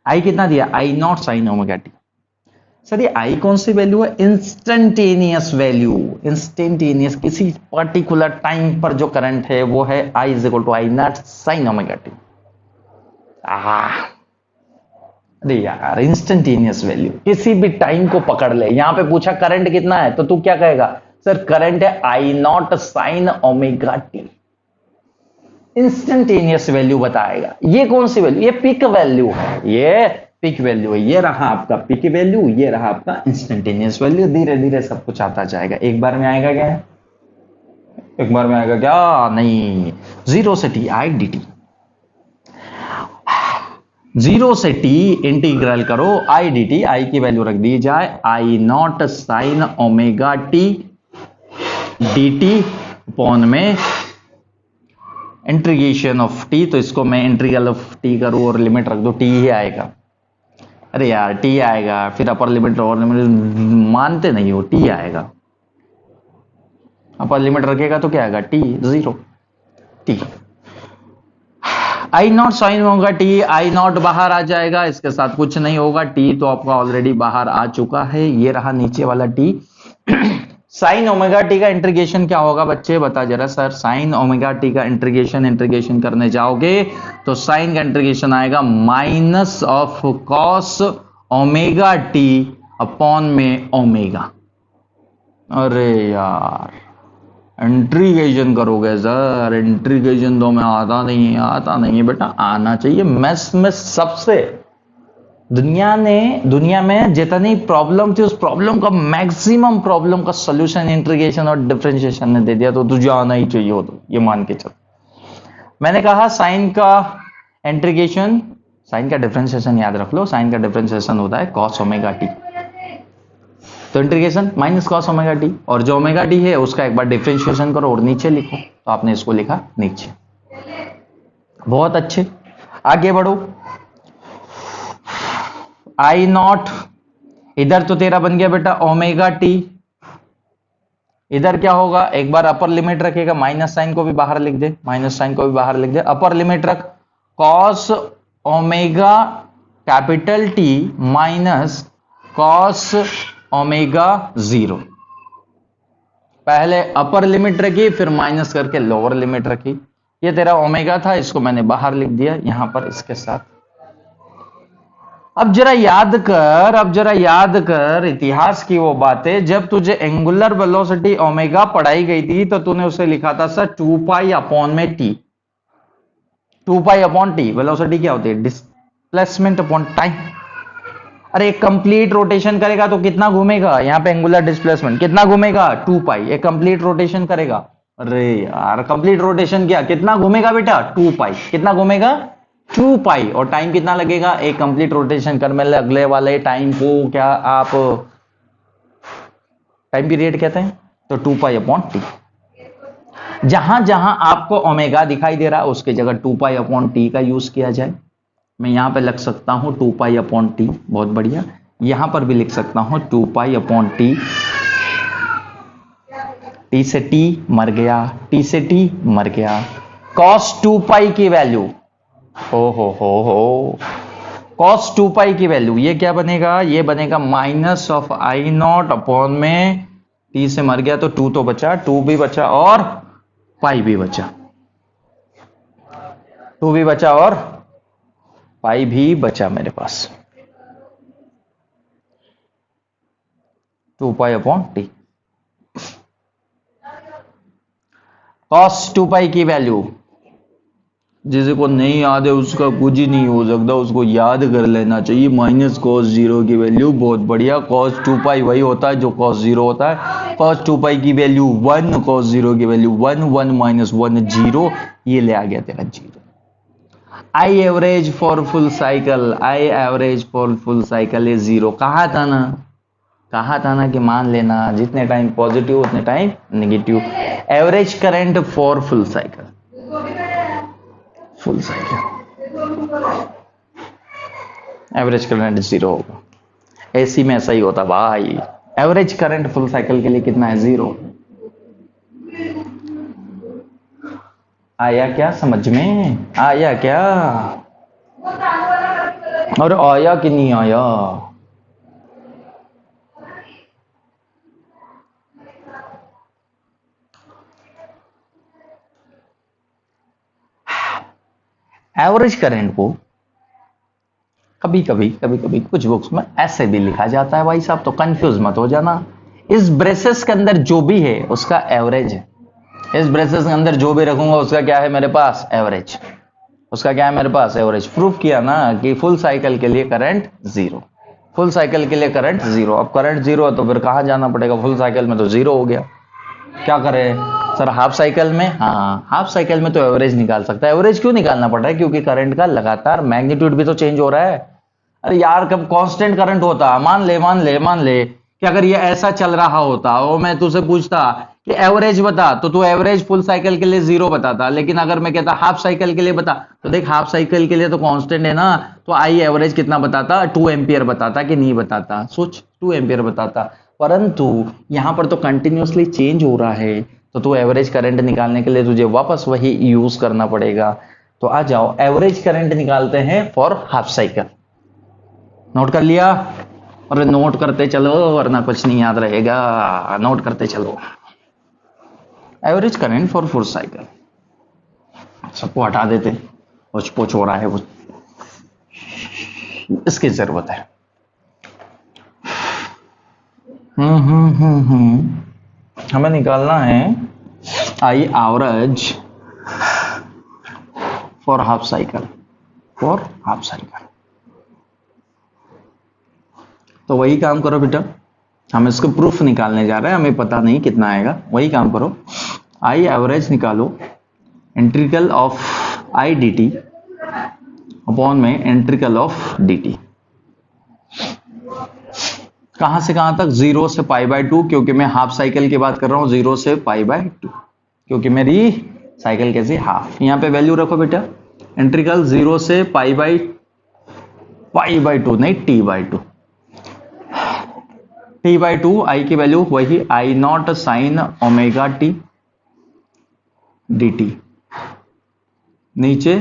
आई कितना दिया? I not sine omega t. Sir ये आई कौन सी वैल्यू है? Instantaneous value. इंस्टेंटेनियस किसी पर्टिकुलर टाइम पर जो करंट है वो है I is equal to I not sine omega t. अरे यार इंस्टेंटेनियस वैल्यू किसी भी टाइम को पकड़ ले। यहां पे पूछा करंट कितना है तो तू क्या कहेगा? सर करंट है I not sine omega t. Instantaneous value बताएगा। ये कौन सी वैल्यू? ये पिक वैल्यू है, ये पिक वैल्यू है। ये रहा आपका पिक वैल्यू, ये रहा आपका इंस्टेंटेनियस वैल्यू। धीरे धीरे सब कुछ आता जाएगा। एक बार में आएगा क्या? एक बार में आएगा क्या? नहीं। 0 से टी आई डी टी, 0 से टी इंटीग्रल करो आई डी टी। आई की वैल्यू रख दी जाए I not sine omega t d t upon में इंटीग्रेशन ऑफ टी। तो इसको मैं इंटीग्रल ऑफ टी करूं और लिमिट रख दो, टी ही आएगा। अरे यार टी आएगा, फिर अपर लिमिट और लिमिट मानते नहीं हो, टी आएगा। अपर लिमिट रखेगा तो क्या आएगा? T 0 T. I not sine होगा टी, आई नॉट बाहर आ जाएगा, इसके साथ कुछ नहीं होगा। टी तो आपका ऑलरेडी बाहर आ चुका है। ये रहा नीचे वाला टी। साइन ओमेगा टी का इंटीग्रेशन क्या होगा बच्चे? बता जरा सर। साइन ओमेगा टी का इंटीग्रेशन करने जाओगे तो साइन का इंटीग्रेशन आएगा minus of cos omega T upon में ओमेगा। अरे यार इंटीग्रेशन करोगे सर? इंटीग्रेशन तो मैं आता नहीं है बेटा, आना चाहिए। मैथ्स में सबसे दुनिया में जितनी प्रॉब्लम थी उस प्रॉब्लम का मैक्सिमम प्रॉब्लम का सॉल्यूशन इंटीग्रेशन और डिफरेंशिएशन ने दे दिया। तो तुझे आना ही चाहिए हो, तो ये मान के चल। मैंने कहा साइन का इंटीग्रेशन, साइन का डिफरेंशिएशन याद रख लो। साइन का डिफरेंशिएशन होता है कॉस ओमेगा टी, तो integration minus cos omega T. और जो ओमेगा टी है उसका एक बार डिफरेंशिएशन करो और नीचे लिखो। तो आपने इसको लिखा नीचे। बहुत अच्छे, आगे बढ़ो। आई नॉट इधर तो तेरा बन गया बेटा ओमेगा टी। इधर क्या होगा? एक बार अपर लिमिट रखेगा, माइनस साइन को भी बाहर लिख दे, माइनस साइन को भी बाहर लिख दे। अपर लिमिट रख cos omega capital T minus cos omega 0। पहले अपर लिमिट रखी, फिर माइनस करके लोअर लिमिट रखी। ये तेरा ओमेगा था, इसको मैंने बाहर लिख दिया यहां पर इसके साथ। अब जरा याद कर इतिहास की वो बातें जब तुझे एंगुलर वेलोसिटी ओमेगा पढ़ाई गई थी तो तूने उसे लिखा था सर 2 पाई अपॉन में T. 2 pi upon T velocity क्या होती है? Displacement upon time. अरे कंप्लीट रोटेशन करेगा तो कितना घूमेगा? यहां पे एंगुलर डिस्प्लेसमेंट कितना घूमेगा? 2 पाई। एक कंप्लीट रोटेशन करेगा। अरे यार कंप्लीट रोटेशन क्या कितना घूमेगा बेटा? 2 पाई। कितना घूमेगा? 2 पाई। और टाइम कितना लगेगा? एक कंप्लीट रोटेशन करने में अगले वाले टाइम को क्या आप टाइम पीरियड कहते हैं? तो 2 पाई अपॉन टी। जहां जहां आपको ओमेगा दिखाई दे रहा है उसके जगह 2 पाई अपॉन टी का यूज किया जाए। मैं यहां पे लग सकता हूं 2 पाई अपॉन टी, बहुत बढ़िया। यहां पर भी लिख सकता हूं 2 पाई अपॉन टी। टी से टी मर गया, टी से टी मर गया। कॉस 2 पाई की वैल्यू हो कॉस 2 पाई की वैल्यू ये क्या बनेगा? ये बनेगा minus of I nought upon में टी से मर गया तो 2 तो बचा, 2 भी बचा और पाई भी बचा। 2 भी बचा और पाई भी बचा मेरे पास। 2 पाई अपॉन टी। कॉस 2 पाई की वैल्यू जिसे को नहीं याद है उसका कुछ ही नहीं हो सकता, उसको याद कर लेना चाहिए। माइनस कॉस 0 की वैल्यू, बहुत बढ़िया। कॉस 2 पाई वही होता है जो कॉस 0 होता है। कॉस 2 पाई की वैल्यू 1, कॉस 0 की वैल्यू 1, 1 माइनस 1 0। ये ले आ गया तेरा 0। I average for full cycle, I average for full cycle ये 0। कहा था ना कि मान लेना जितने टाइम पॉजिटिव उतने time negative. Average current for full cycle average current 0 होगा। एसी में ऐसा ही होता भाई। एवरेज करंट फुल साइकिल के लिए कितना है? 0। आया क्या समझ में? आया क्या? और आया कि नहीं आया? एवरेज करंट को कभी कभी कुछ बुक्स में ऐसे भी लिखा जाता है भाई साहब, तो कंफ्यूज मत हो जाना। इस ब्रेसेस के अंदर जो भी है उसका एवरेज है, इस ब्रेसेस के अंदर जो भी रखूंगा उसका क्या है मेरे पास, एवरेज। उसका क्या है मेरे पास, एवरेज। प्रूफ किया ना कि फुल साइकिल के लिए करंट जीरो, फुल साइकिल के लिए करंट जीरो। अब करंट जीरो है तो फिर कहां जाना पड़ेगा, फुल साइकिल में तो जीरो हो गया, क्या करें सर हाफ साइकिल में। हाँ, हाफ साइकिल में तो एवरेज निकाल सकता है। एवरेज क्यों निकालना पड़ रहा है, क्योंकि करंट का लगातार मैग्नीट्यूड भी तो चेंज हो रहा है। अरे यार कब कांस्टेंट करंट होता, मान ले कि अगर ये ऐसा चल रहा होता और मैं तुझसे पूछता कि एवरेज बता, तो तू एवरेज फुल साइकिल के लिए जीरो बताता। लेकिन अगर मैं कहता हाफ साइकिल के लिए बता, तो देख हाफ साइकिल के लिए तो कांस्टेंट है ना, तो आई एवरेज कितना बताता, 2 एम्पियर बताता कि नहीं बताता, सोच 2 एम्पियर बताता। परंतु यहां पर तो कंटिन्यूअसली चेंज हो रहा है, तो तू एवरेज करंट निकालने के लिए तुझे वापस वही यूज करना पड़ेगा। तो आ जाओ एवरेज करंट निकालते हैं फॉर हाफ साइकिल। नोट कर लिया, और नोट करते चलो वरना कुछ नहीं याद रहेगा, नोट करते चलो। Average current for full cycle, सबको हटा देते, कुछ पोच हो रहा है वो, इसकी जरूरत है। हमें निकालना है I average for half cycle, for half cycle. तो वही काम करो बेटा, हम इसको प्रूफ निकालने जा रहे हैं, हमें पता नहीं कितना आएगा, वही काम करो। आई एवरेज निकालो, integral of I D t upon में इंटीग्रल ऑफ डी टी। कहां से कहां तक, 0 से पाई बाय 2, क्योंकि मैं हाफ साइकिल की बात कर रहा हूं, 0 से पाई बाय 2, क्योंकि मेरी साइकिल कैसी हाफ। यहां पे वैल्यू रखो बेटा, इंटीग्रल 0 से पाई बाय 2 नहीं, t by 2, t by 2, I की वैल्यू वही I not sine omega t d t, नीचे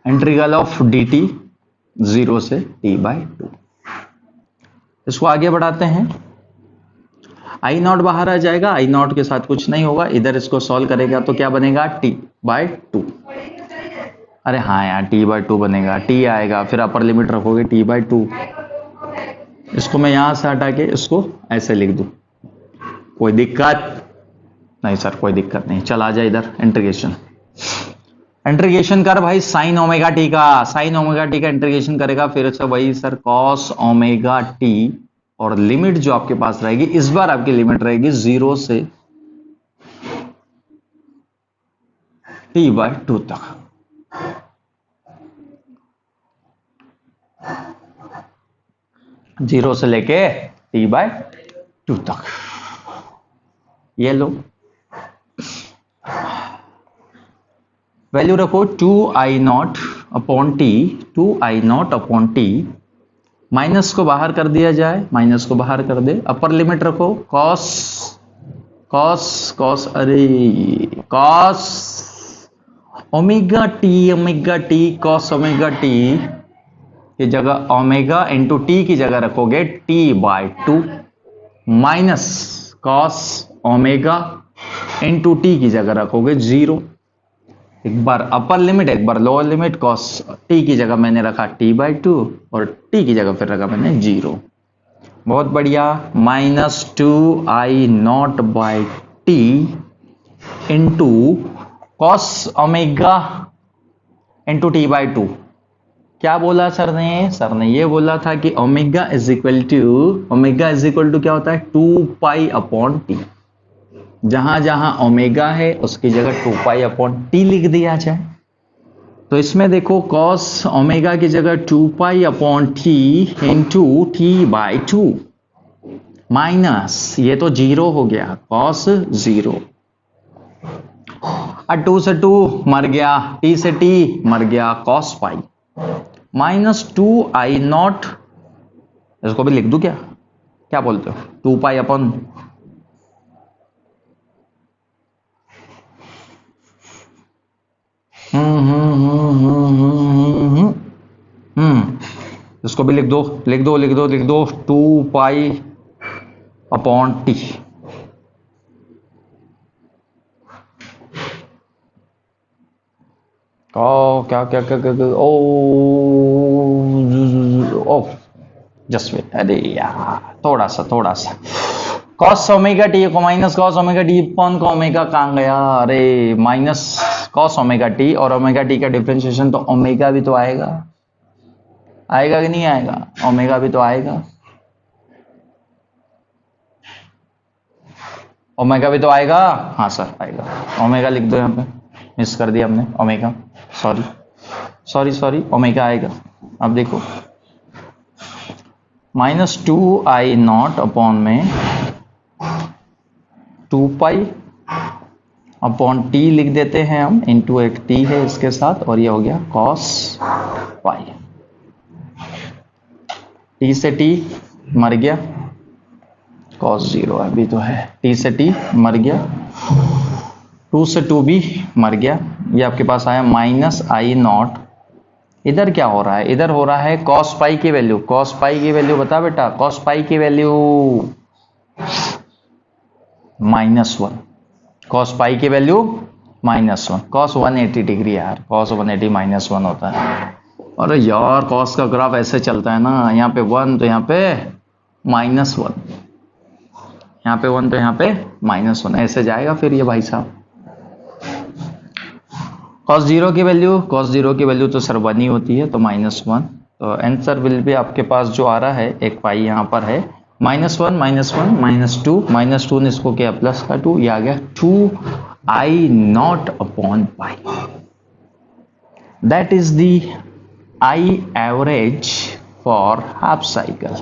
इंटीग्रल ऑफ डी टी 0 से टी बाय 2। इसको आगे बढ़ाते हैं, आई नॉट बाहर आ जाएगा, आई नॉट के साथ कुछ नहीं होगा, इधर इसको सॉल्व करेगा तो क्या बनेगा, टी बाय 2। अरे हाँ यार टी बाय 2 बनेगा, टी आएगा, फिर अपर लिमिट रखोगे टी बाय 2। इसको मैं यहां से हटा के इसको ऐसे लिख दूं, कोई दिक्कत नहीं सर, कोई दिक्कत नहीं। चल आ जाए इधर, इंटीग्रेशन, इंटीग्रेशन कर भाई साइन ओमेगा टी का, साइन ओमेगा टी का इंटीग्रेशन करेगा, फिर से वही सर कॉस ओमेगा टी, और लिमिट जो आपके पास रहेगी इस बार आपकी लिमिट रहेगी 0 से टी बाय 2 तक। जीरो से लेके टी बाय 2 तक, ये लो वैल्यू रखो 2 I nought upon t, 2 I nought upon t, minus को बाहर कर दिया जाए, माइनस को बाहर कर दे, अपर लिमिट रखो कॉस कॉस कॉस, अरे cos omega t cos omega t की जगह ओमेगा इंटू टी की जगह रखोगे t by 2, minus cos omega into t की जगह रखोगे 0। एक बार अपर लिमिट एक बार लोअर लिमिट, कॉस टी की जगह मैंने रखा टी बाय 2 और टी की जगह फिर रखा मैंने 0। बहुत बढ़िया, minus 2 I naught by T into cos omega into T by 2। क्या बोला सर ने, सर ने ये बोला था कि ओमेगा इज इक्वल टू क्या होता है, 2 पाई अपॉन टी। जहां जहां ओमेगा है उसकी जगह 2 पाई अपॉन टी लिख दिया जाए। तो इसमें देखो कॉस ओमेगा की जगह 2 pi upon T into T by 2, minus ये तो 0 हो गया, कॉस 0, 2 से 2 मर गया, टी से टी मर गया, cos pi, minus 2 I not, इसको भी लिख दूं क्या, क्या बोलते हो, 2 पाई अपॉन इसको भी लिख दो 2 पाई अपॉन टी। क्या क्या क्या क्या, क्या ओ ओ जस्ट वेट, अरे यार थोड़ा सा कॉस ओमेगा टी को minus cos omega T upon का ओमेगा कहाँ गया, अरे माइनस कॉस ओमेगा टी, और ओमेगा टी का डिफरेंशिएशन तो ओमेगा भी तो आएगा, आएगा कि नहीं आएगा, ओमेगा भी तो आएगा, ओमेगा भी तो आएगा, हाँ सर आएगा, ओमेगा लिख दो यहाँ पे, मिस कर दिया हमने ओमेगा, सॉरी सॉरी ओमेगा आएगा। अब देखो -2i0 अपॉन में 2 पाई अपॉन टी लिख देते हैं हम, इंटू एक टी है इसके साथ, और ये हो गया कॉस पाई, टी से टी मर गया, कॉस 0 अभी तो है, टी से टी मर गया, 2 से 2 भी मर गया, ये आपके पास आया -i0। इधर क्या हो रहा है, इधर हो रहा है कॉस पाई की वैल्यू, कॉस पाई की वैल्यू बता बेटा, कॉस पाई की वैल्यू -1, कॉस पाई की वैल्यू -1, कॉस 180 डिग्री यार, कॉस 180 -1 होता है। अरे यार कॉस का ग्राफ ऐसे चलता है ना, यहाँ पे 1 तो यहाँ पे -1, यहाँ पे 1 तो यहाँ पे -1, ऐसे जाएगा फिर ये भाई साहब। cos 0 की वैल्यू तो सर 1 ही होती है, तो -1, तो आंसर विल भी आपके पास जो आ रहा है, एक पाई यहाँ पर है, -1 -2 ने इसको किया प्लस का 2, ये आ गया 2i0 upon pi, that is the I average for half cycle।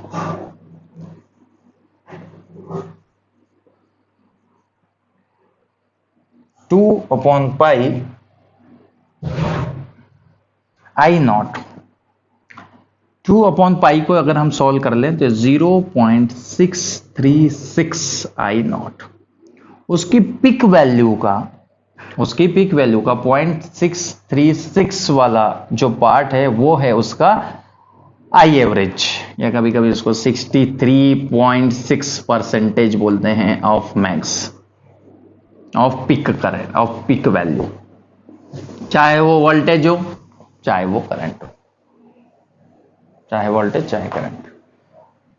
2/पाई I0, 2/पाई को अगर हम सॉल्व कर लें तो 0.636 I0, उसकी पिक वैल्यू का 0.636 वाला जो पार्ट है वो है उसका आई एवरेज, या कभी कभी उसको 63.6% बोलते हैं of max, of peak current, of peak value, चाहे वो वोल्टेज हो चाहे वो करंट हो, चाहे वोल्टेज चाहे करंट।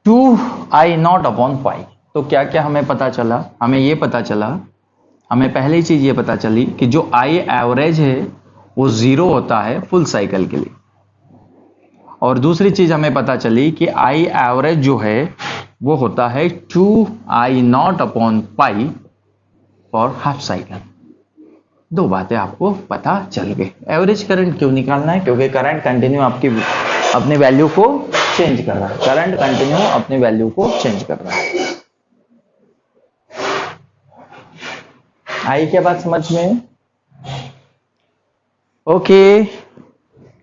2i0 अपॉन पाई, तो क्या क्या हमें पता चला, हमें ये पता चला, हमें पहली चीज ये पता चली कि जो आई एवरेज है वो 0 होता है फुल साइकिल के लिए, और दूसरी चीज हमें पता चली कि आई एवरेज जो है वो होता है 2i0 upon pi for half cycle. दो बातें आपको पता चल गई। एवरेज करंट क्यों निकालना है, क्योंकि करंट कंटिन्यू आपकी अपनी वैल्यू को चेंज कर रहा है, करंट कंटिन्यू अपनी वैल्यू को चेंज कर रहा है। आई क्या बात समझ में? ओके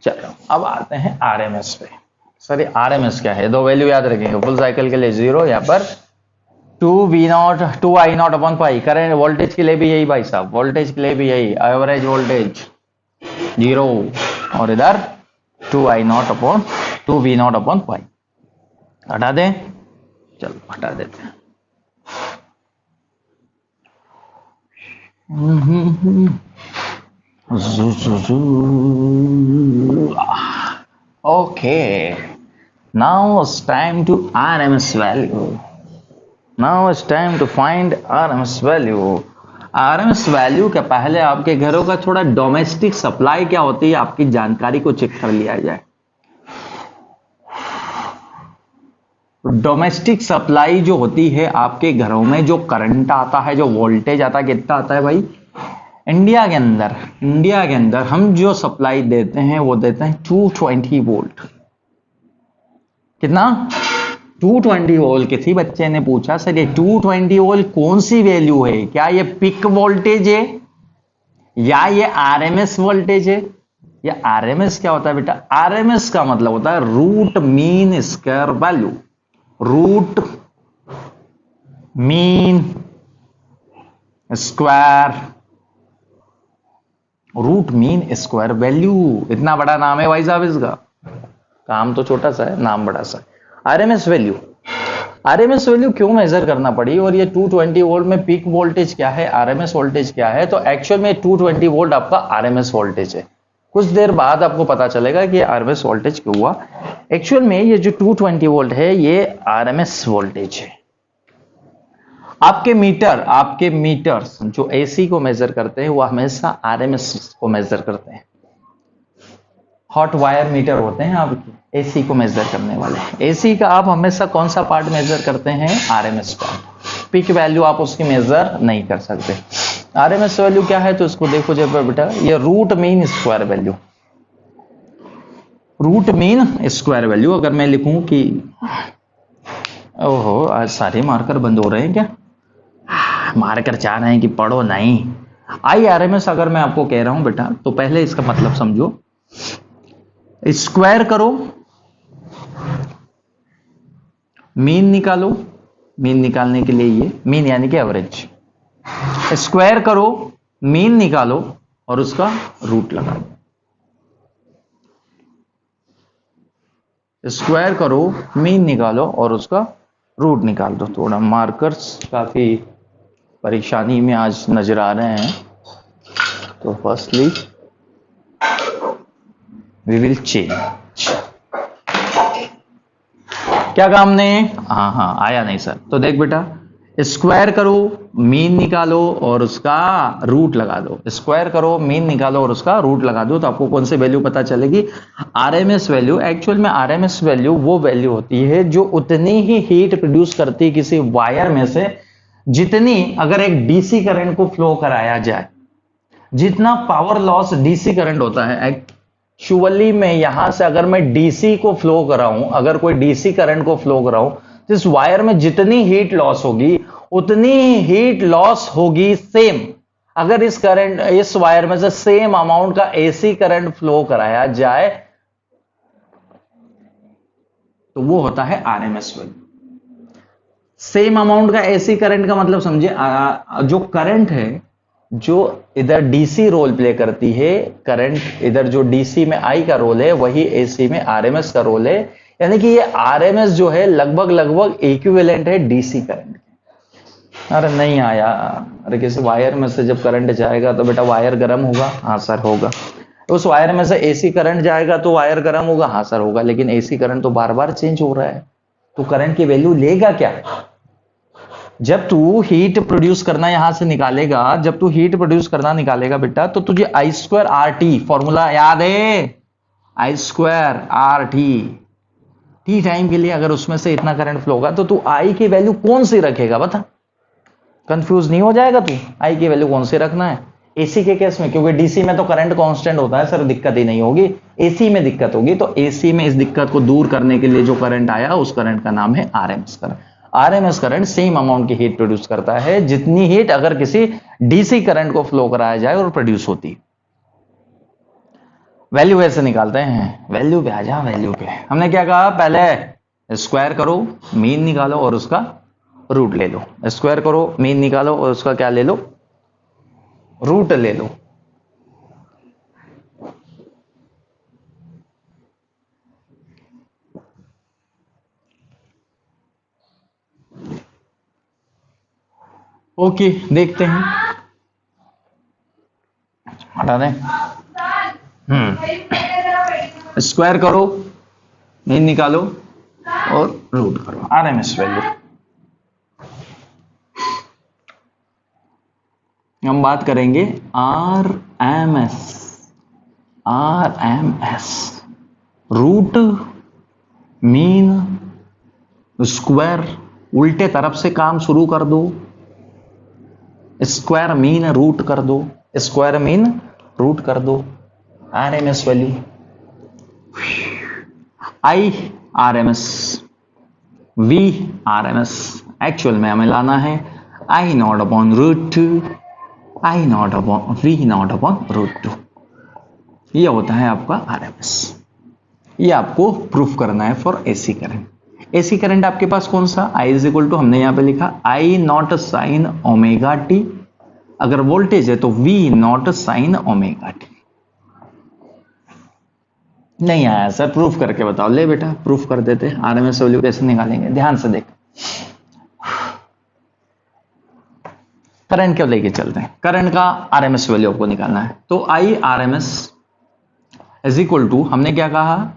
चलो अब आते हैं आरएमएस पे। सर आरएमएस क्या है, दो वैल्यू याद रखेंगे, फुल साइकिल के लिए 0, यहाँ पर 2i0 upon pi, current voltage के लिए भी यही भाई साहब, वोल्टेज के लिए भी यही, एवरेज वोल्टेज 0, और इधर 2v0 अपॉन पाई। हटा दें, चलो हटा देते हैं। Okay, now it's time to RMS value. Now it's time to find RMS value. RMS value के पहले आपके घरों का थोड़ा डोमेस्टिक सप्लाई क्या होती है आपकी जानकारी को चेक कर लिया जाए। डोमेस्टिक सप्लाई जो होती है आपके घरों में, जो करंट आता है, जो वोल्टेज आता है, कितना आता है भाई इंडिया के अंदर हम जो सप्लाई देते हैं वो देते हैं 220 वोल्ट। कितना? 220 वोल्ट। किसी बच्चे ने पूछा सर ये 220 वोल्ट कौन सी वैल्यू है, क्या ये पिक वोल्टेज है या ये आरएमएस वोल्टेज है? या आरएमएस क्या होता है बेटा? आरएमएस का मतलब होता है root mean square value, root mean square value. इतना बड़ा नाम है भाई साहब इसका, काम तो छोटा सा है, नाम बड़ा सा है। आरएमएस वैल्यू क्यों मेजर करना पड़ी, और ये 220 वोल्ट में पीक वोल्टेज क्या है, आरएमएस वोल्टेज क्या है? तो एक्चुअल में 220 वोल्ट आपका आरएमएस वोल्टेज है। कुछ देर बाद आपको पता चलेगा कि आरएमएस वोल्टेज क्यों हुआ। एक्चुअल में ये जो 220 वोल्ट है ये आरएमएस वोल्टेज है। आपके मीटर्स जो एसी को मेजर करते हैं वो हमेशा आरएमएस को मेजर करते हैं। हॉट वायर मीटर होते हैं आपके एसी को मेजर करने वाले। एसी का आप हमेशा कौन सा पार्ट मेजर करते हैं? RMS part. पीक वैल्यू आप उसकी मेजर नहीं कर सकते। आरएमएस वैल्यू क्या है तो इसको देखो जब बेटा, ये root mean square value. Root mean square value अगर मैं लिखूं कि, ओहो आज सारे मार्कर बंद हो रहे हैं क्या? मार्कर चाह रहे हैं कि पढ़ो नहीं। आरएमएस अगर मैं आपको कह रहा हूं बेटा तो पहले इसका मतलब समझो। स्क्वायर करो, मीन निकालो। मीन निकालने के लिए ये मीन यानी कि एवरेज। स्क्वायर करो, मीन निकालो और उसका रूट लगा दो। स्क्वायर करो, मीन निकालो और उसका रूट निकाल दो। थोड़ा मार्कर्स काफी परेशानी में आज नजर आ रहे हैं, तो फर्स्टली वी विल चेंज। क्या काम ने? हाँ आया नहीं सर। तो देख बेटा, स्क्वायर करो, मीन निकालो और उसका रूट लगा दो। स्क्वायर करो, मीन निकालो और उसका रूट लगा दो, तो आपको कौन सी वैल्यू पता चलेगी? RMS value. एक्चुअल में आरएमएस वैल्यू वो वैल्यू होती है जो उतनी ही हीट प्रोड्यूस करती है किसी वायर में से जितनी अगर एक डीसी करंट को फ्लो कराया जाए। जितना पावर लॉस डीसी करंट होता है, एक्चुअली में यहां से अगर मैं डीसी को फ्लो कराऊं, अगर कोई डीसी करंट को फ्लो कराऊं तो इस वायर में जितनी हीट लॉस होगी उतनी हीट लॉस होगी सेम अगर इस वायर में से सेम अमाउंट का एसी करंट फ्लो कराया जाए, तो वो होता है आरएमएस वैल्यू। सेम अमाउंट का एसी करंट का मतलब समझिए, जो करंट है जो इधर डीसी रोल प्ले करती है, करंट इधर जो डीसी में आई का रोल है वही एसी में आरएमएस का रोल है। यानी कि ये आरएमएस जो है लगभग इक्विवेलेंट है डीसी करंट। अरे नहीं आया। अरे किसी वायर में से जब करंट जाएगा तो बेटा वायर गर्म होगा। हाँ सर होगा। उस वायर में से एसी करंट जाएगा तो वायर गर्म होगा। हाँ सर होगा। लेकिन एसी करंट तो बार बार चेंज हो रहा है, तो करंट की वैल्यू लेगा क्या? जब तू हीट प्रोड्यूस करना यहां से निकालेगा, जब तू हीट प्रोड्यूस करना निकालेगा बेटा, तो तुझे आई स्क्वायर आर टी फॉर्मूला याद है? I square R T time के लिए अगर उसमें से इतना करंट फ्लो होगा तो तू आई की वैल्यू कौन सी रखेगा? बता, कंफ्यूज नहीं हो जाएगा तू? आई की वैल्यू कौन सी रखना है? एसी के केस में, क्योंकि डीसी में तो करंट कांस्टेंट होता है सर, दिक्कत ही नहीं होगी। एसी में दिक्कत होगी, तो एसी में इस दिक्कत को दूर करने के लिए जो करंट आया उस करंट का नाम है RMS current. RMS current same amount की हीट प्रोड्यूस करता है जितनी हीट अगर किसी डीसी करंट को फ्लो कराया जाए और प्रोड्यूस होती है। वैल्यू ऐसे निकालते हैं। वैल्यू पे आ जा। वैल्यू पे हमने क्या कहा? पहले स्क्वायर करो, मीन निकालो और उसका रूट ले लो। स्क्वायर करो, मीन निकालो और उसका क्या ले लो? रूट ले लो। ओके, देखते हैं। हटा दें। स्क्वायर करो, मीन निकालो और रूट करो। आरएमएस वैल्यू हम बात करेंगे RMS. RMS root mean square, उल्टे तरफ से काम शुरू कर दो। स्क्वायर मीन रूट कर दो, स्क्वायर मीन रूट कर दो। RMS value I RMS, V RMS. Actual में हमें लाना है I nought upon root 2, I nought upon V nought upon root 2। ये होता है आपका आरएमएस। ये आपको प्रूफ करना है for AC current. AC current आपके पास कौन सा? आई इज इक्वल टू, हमने यहां पे लिखा I not sine omega T. अगर वोल्टेज है तो V naught sine omega T. नहीं आया सर, प्रूफ करके बताओ। ले बेटा प्रूफ कर देते। आरएमएस वैल्यू कैसे निकालेंगे? ध्यान से देख। करंट क्यों लेके चलते हैं? करंट का आरएमएस वैल्यू आपको निकालना है। तो आई आरएमएस इज इक्वल टू, हमने क्या कहा,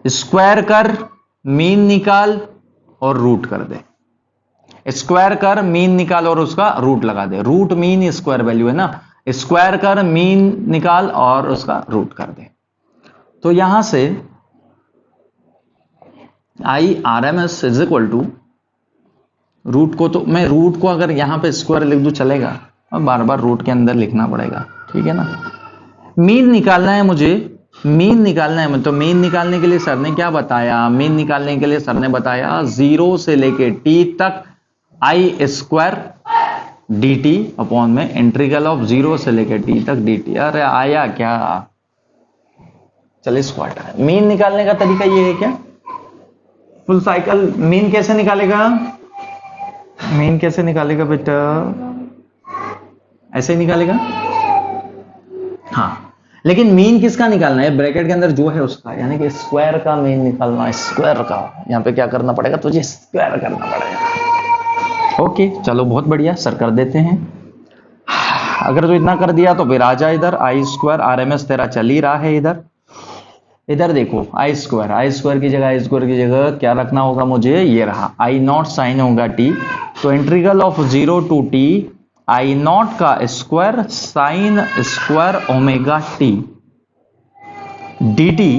स्क्वायर कर, मीन निकाल और रूट कर दे। स्क्वायर कर, मीन निकाल और उसका रूट लगा दे। रूट मीन स्क्वायर वैल्यू है ना, स्क्वायर कर, मीन निकाल और उसका रूट कर दे। तो यहां से I R M S is equal to root को, तो मैं रूट को अगर यहां पे स्क्वायर लिख दूं चलेगा, और बार बार रूट के अंदर लिखना पड़ेगा, ठीक है ना। मीन निकालना है मुझे, मीन निकालना है। तो मीन निकालने के लिए सर ने क्या बताया, मीन निकालने के लिए सर ने बताया 0 से लेके t तक आई स्क्वायर डी टी अपॉन में इंटीग्रल ऑफ 0 से लेके t तक डी टी। अरे आया क्या, चलिए इसको हटा। मीन निकालने का तरीका ये है क्या, फुल साइकिल मीन कैसे निकालेगा, मीन कैसे निकालेगा बेटा, ऐसे ही निकालेगा। हाँ, लेकिन मीन किसका निकालना है, ब्रैकेट के अंदर जो है उसका, यानी कि स्क्वायर का मीन निकालना है, स्क्वायर का। यहां पे क्या करना पड़ेगा तुझे, स्क्वायर करना पड़ेगा। ओके चलो बहुत बढ़िया सर, कर देते हैं। अगर तो इतना कर दिया तो फिर आ जा इधर, आई स्क्वायर आर एम एस तेरा चल ही रहा है इधर। इधर देखो आई स्क्वायर की जगह क्या रखना होगा मुझे, ये रहा आई नॉट साइन होगा टी, तो integral of 0 to t I nought का square sine square omega t d t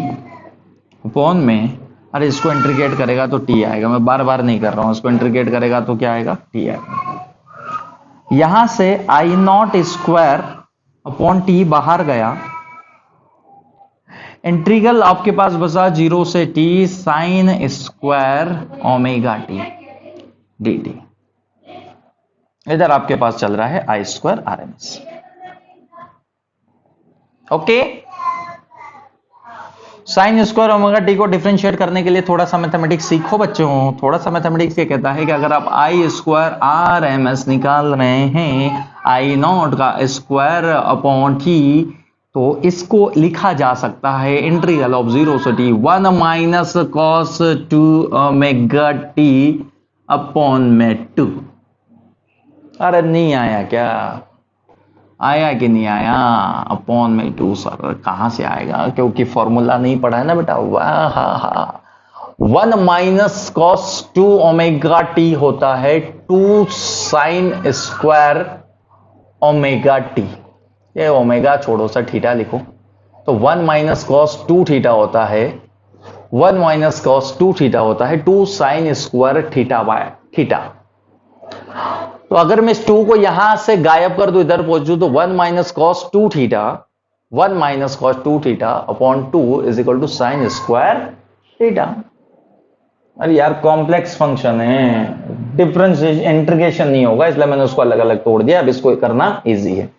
upon में, अरे इसको इंटीग्रेट करेगा तो टी आएगा, मैं बार बार नहीं कर रहा हूं, इसको इंटीग्रेट करेगा तो क्या आएगा, टी आएगा। यहां से I nought square upon t बाहर गया, इंटीग्रल आपके पास बचा 0 से t sine square omega t d t. इधर आपके पास चल रहा है I square R M S. Okay, sine square omega T को डिफरेंशिएट करने के लिए थोड़ा सा मैथमेटिक्स सीखो बच्चों। थोड़ा सा मैथमेटिक्स ये कहता है कि अगर आप आई स्क्वायर आर एम एस निकाल रहे हैं आई नॉट का स्क्वायर अपॉन टी, तो इसको लिखा जा सकता है इंटीग्रल ऑफ 0 से T 1 minus cos 2 omega T upon में 2। अरे नहीं आया क्या, आया कि नहीं आया, अपॉन में 2 सर कहां से आएगा, क्योंकि फॉर्मूला नहीं पढ़ा है ना बेटा। वाह, 1 माइनस कॉस 2 ओमेगा टी होता है 2 साइन स्क्वायर ओमेगा टी। ये ओमेगा छोड़ो सर, थीटा लिखो। तो 1 माइनस कॉस 2 थीटा होता है, 1 माइनस कॉस 2 थीटा होता है 2 sign square theta by theta. तो अगर मैं इस 2 को यहां से गायब कर दूं, इधर पहुंचू, तो 1 minus cos 2 theta, 1 minus cos 2 theta upon 2 is equal to sine square theta. अरे यार कॉम्प्लेक्स फंक्शन है, डिफरेंस इंटीग्रेशन नहीं होगा, इसलिए मैंने उसको अलग अलग तोड़ दिया। अब इसको करना इजी है।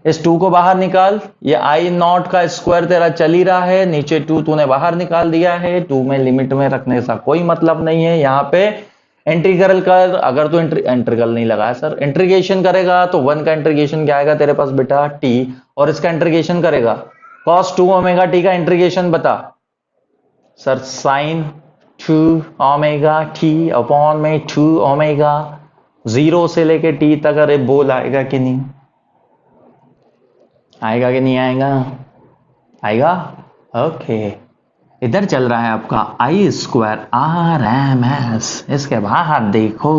इस 2 को बाहर निकाल, ये आई नॉट का स्क्वायर तेरा चल ही रहा है, नीचे 2 तूने बाहर निकाल दिया है। 2 में लिमिट में रखने का कोई मतलब नहीं है। यहां पे इंटीग्रल कर, अगर तो इंटीग्रल नहीं लगाया सर, इंटीग्रेशन करेगा तो 1 का इंटीग्रेशन क्या आएगा तेरे पास बेटा, टी, और इसका इंटीग्रेशन करेगा cos 2 ओमेगा टी का इंटीग्रेशन बता sir, sine 2 omega T upon में 2 ओमेगा 0 से लेके टी तक। अरे बोल आएगा कि नहीं आएगा, कि नहीं आएगा, आएगा। ओके, इधर चल रहा है आपका आई स्क्वायर आर एम एस, इसके बाहर देखो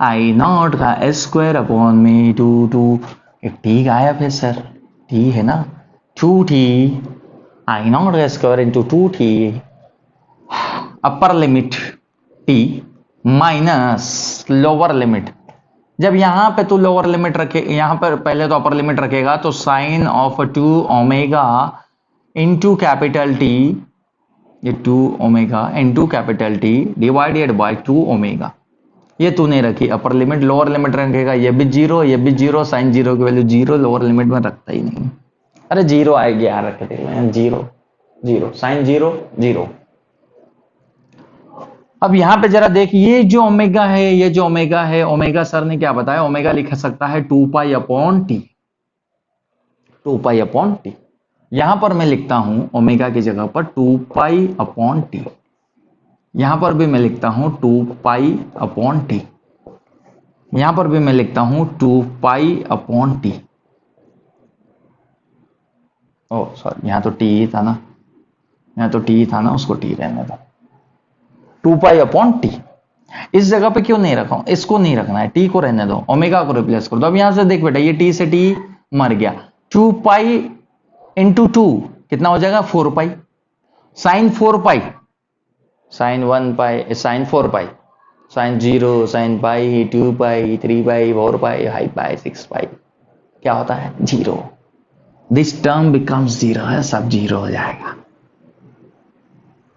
आई नॉट का स्क्वायर अपॉन में 2 एक टी गायब है सर, टी है ना, 2t आई नॉट का square into 2t upper limit t minus lower limit. जब यहां पे तू लोअर लिमिट रखे, यहां पर पहले तो अपर लिमिट रखेगा, तो sine of 2 omega into capital T, ये 2 omega into capital T divided by 2 omega, ये तूने रखी अपर लिमिट। लोअर लिमिट रखेगा ये भी 0, ये भी 0, साइन 0 की वैल्यू 0, लोअर लिमिट में रखता ही नहीं। अरे 0 आएगी यार, रख दे 0 साइन 0। अब यहां पे जरा देख, ये जो ओमेगा है, ये जो ओमेगा है, ओमेगा सर ने क्या बताया, ओमेगा लिख सकता है 2 pi upon t, 2 pi upon T. यहां पर मैं लिखता हूं ओमेगा की जगह पर 2 पाई अपॉन टी, यहां पर भी मैं लिखता हूं 2 पाई अपॉन टी, यहां पर भी मैं लिखता हूं 2 पाई अपॉन टी। ओ सॉरी, यहाँ तो टी ही था ना, यहाँ तो टी ही था ना, उसको टी रहने दो। 2 पाई अपॉन टी, इस जगह पे क्यों नहीं रखा हूं, इसको नहीं रखना है, टी को रहने दो, ओमेगा को रिप्लेस कर दो। अब यहां से देख बेटा, ये टी से टी मर गया, 2 पाई इंटू 2 कितना हो जाएगा, 4 पाई। साइन 4 पाई, साइन 1 पाई, साइन 4 पाई, साइन 0, साइन पाई, 2 पाई, 3 पाई, 4 पाई, 5 पाई, 6 पाई, क्या होता है, 0। दिस टर्म बिकम्स 0 है, सब 0 हो जाएगा,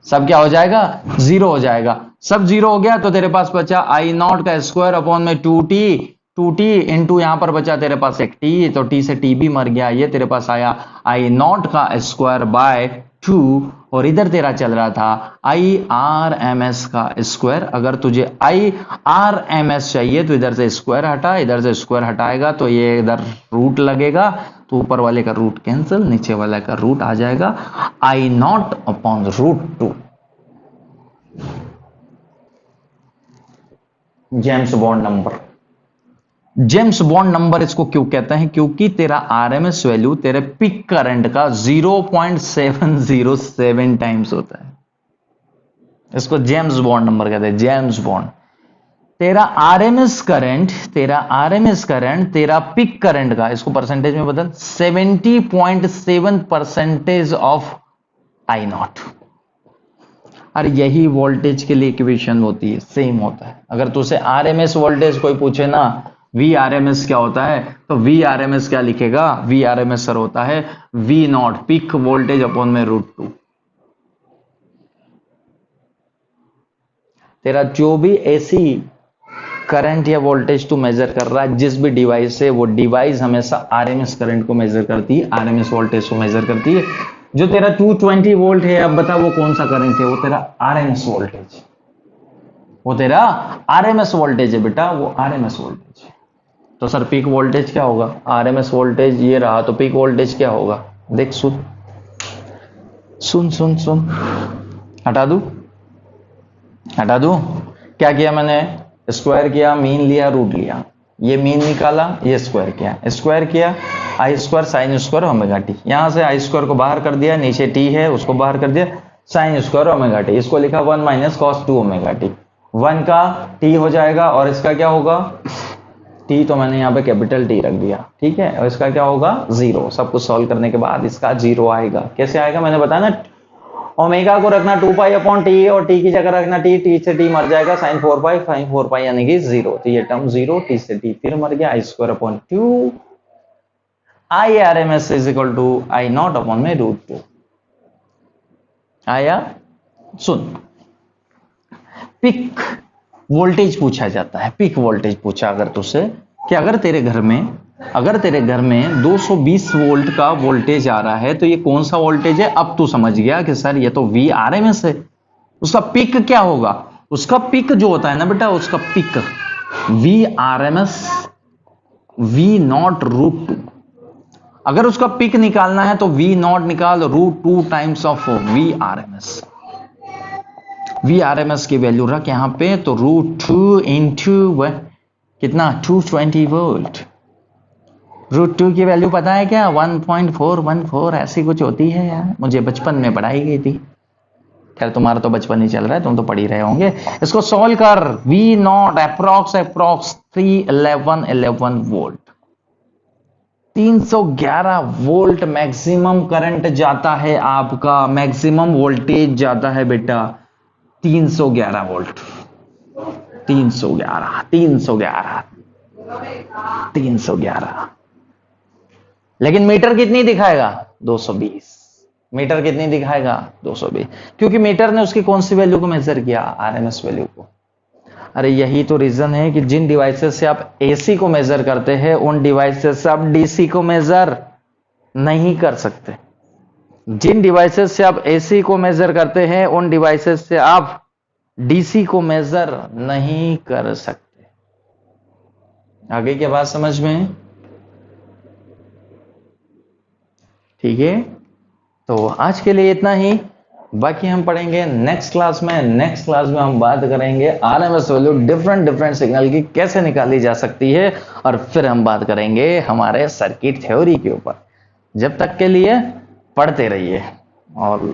सब क्या हो जाएगा, 0 हो जाएगा। सब 0 हो गया तो तेरे पास बचा आई नॉट का स्क्वायर अपॉन में 2t इंटू यहां पर बचा तेरे पास एक टी, तो टी से टी भी मर गया, ये तेरे पास आया आई नॉट का स्क्वायर बाय 2, और इधर तेरा चल रहा था आई आर एम एस का स्क्वायर। अगर तुझे आई आर एम एस चाहिए तो इधर से स्क्वायर हटा, इधर से स्क्वायर हटाएगा तो ये इधर रूट लगेगा, तो ऊपर वाले का रूट कैंसिल, नीचे वाले का रूट आ जाएगा, I nought upon √2। James Bond number, James Bond number इसको क्यों कहते हैं, क्योंकि तेरा आरएमएस वैल्यू तेरे पिक करंट का 0.707 टाइम्स होता है, इसको जेम्स बॉन्ड नंबर कहते हैं, जेम्स बॉन्ड। तेरा आरएमएस करंट, तेरा पिक करंट का, इसको परसेंटेज में बदल, 70.7% ऑफ आई नॉट। अरे यही वोल्टेज के लिए इक्वेशन होती है, सेम होता है। अगर तुझसे आरएमएस वोल्टेज कोई पूछे ना, वी आरएमएस क्या होता है, तो वी आरएमएस क्या लिखेगा, वी आरएमएस सर होता है V naught peak voltage upon में √2। तेरा जो भी एसी करंट या वोल्टेज तू मेजर कर रहा है जिस भी डिवाइस से, वो डिवाइस हमेशा आरएमएस करंट को मेजर करती है, आरएमएस वोल्टेज को मेजर करती है। जो तेरा 220 वोल्ट है, अब बता वो कौन सा करंट है, वो तेरा आरएमएस वोल्टेज, वो तेरा आरएमएस वोल्टेज है बेटा, वो आरएमएस वोल्टेज है। तो सर पीक वोल्टेज क्या होगा, आरएमएस वोल्टेज ये रहा, तो पीक वोल्टेज क्या होगा, देख सुन सुन सुन सुन, हटा दू, हटा दू, क्या किया मैंने, स्क्वायर किया, मीन लिया, रूट लिया, ये मीन निकाला, ये स्क्वायर किया, स्क्वायर किया, I square sine square omega t, यहां से आई स्क्वायर को बाहर कर दिया, नीचे टी है उसको बाहर कर दिया, साइन स्क्वायर ओमेगा टी, इसको लिखा 1 माइनस कॉस 2 ओमेगा टी, 1 का टी हो जाएगा और इसका क्या होगा, टी तो मैंने यहाँ पे कैपिटल टी रख दिया, ठीक है, और इसका क्या होगा 0। सब कुछ सॉल्व करने के बाद इसका 0 आएगा, कैसे आएगा मैंने बताया ना, ओमेगा को रखना 2 पाई अपॉन टी और टी की जगह रखना टी, टी से टी मर जाएगा, साइन 4 पाई, साइन 4 पाई यानी कि 0, तो ये टर्म 0, टी से टी फिर मर गया, I square upon 2 I R M S is equal to I nought upon में √2 आया। सुन, पिक वोल्टेज पूछा जाता है, पिक वोल्टेज पूछा अगर तुझसे कि अगर तेरे घर में 220 वोल्ट का वोल्टेज आ रहा है तो ये कौन सा वोल्टेज है, अब तू समझ गया कि सर ये तो वी आर एम एस है, उसका पिक क्या होगा, उसका पिक जो होता है ना बेटा, उसका peak V R M S V naught √2। अगर उसका पिक निकालना है तो वी नॉट निकाल √2 times of V R M S, V R M S की वैल्यू रख यहां पे, तो √2 इंटू कितना 220 वोल्ट, √2 की वैल्यू पता है क्या, 1.414 ऐसी कुछ होती है यार, मुझे बचपन में पढ़ाई गई थी। खैर तुम्हारा तो बचपन ही चल रहा है, तुम तो पढ़ ही रहे होंगे। इसको सॉल्व कर, V naught approx 311 volt, 311 volt maximum current जाता है आपका, मैक्सिमम वोल्टेज जाता है बेटा 311 वोल्ट, 311 311 311। लेकिन मीटर कितनी दिखाएगा, 220, मीटर कितनी दिखाएगा 220, क्योंकि मीटर ने उसकी कौन सी वैल्यू को मेजर किया, आरएमएस वैल्यू को। अरे यही तो रीजन है कि जिन डिवाइसेस से आप एसी को मेजर करते हैं उन डिवाइसेस से आप डीसी को मेजर नहीं कर सकते, जिन डिवाइसेस से आप एसी को मेजर करते हैं उन डिवाइसेस से आप डीसी को मेजर नहीं कर सकते। आगे की बात समझ में, ठीक है। तो आज के लिए इतना ही, बाकी हम पढ़ेंगे नेक्स्ट क्लास में। नेक्स्ट क्लास में हम बात करेंगे आरएमएस वैल्यू डिफरेंट सिग्नल की कैसे निकाली जा सकती है, और फिर हम बात करेंगे हमारे सर्किट थ्योरी के ऊपर। जब तक के लिए पढ़ते रहिए। और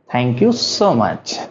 थैंक यू सो मच।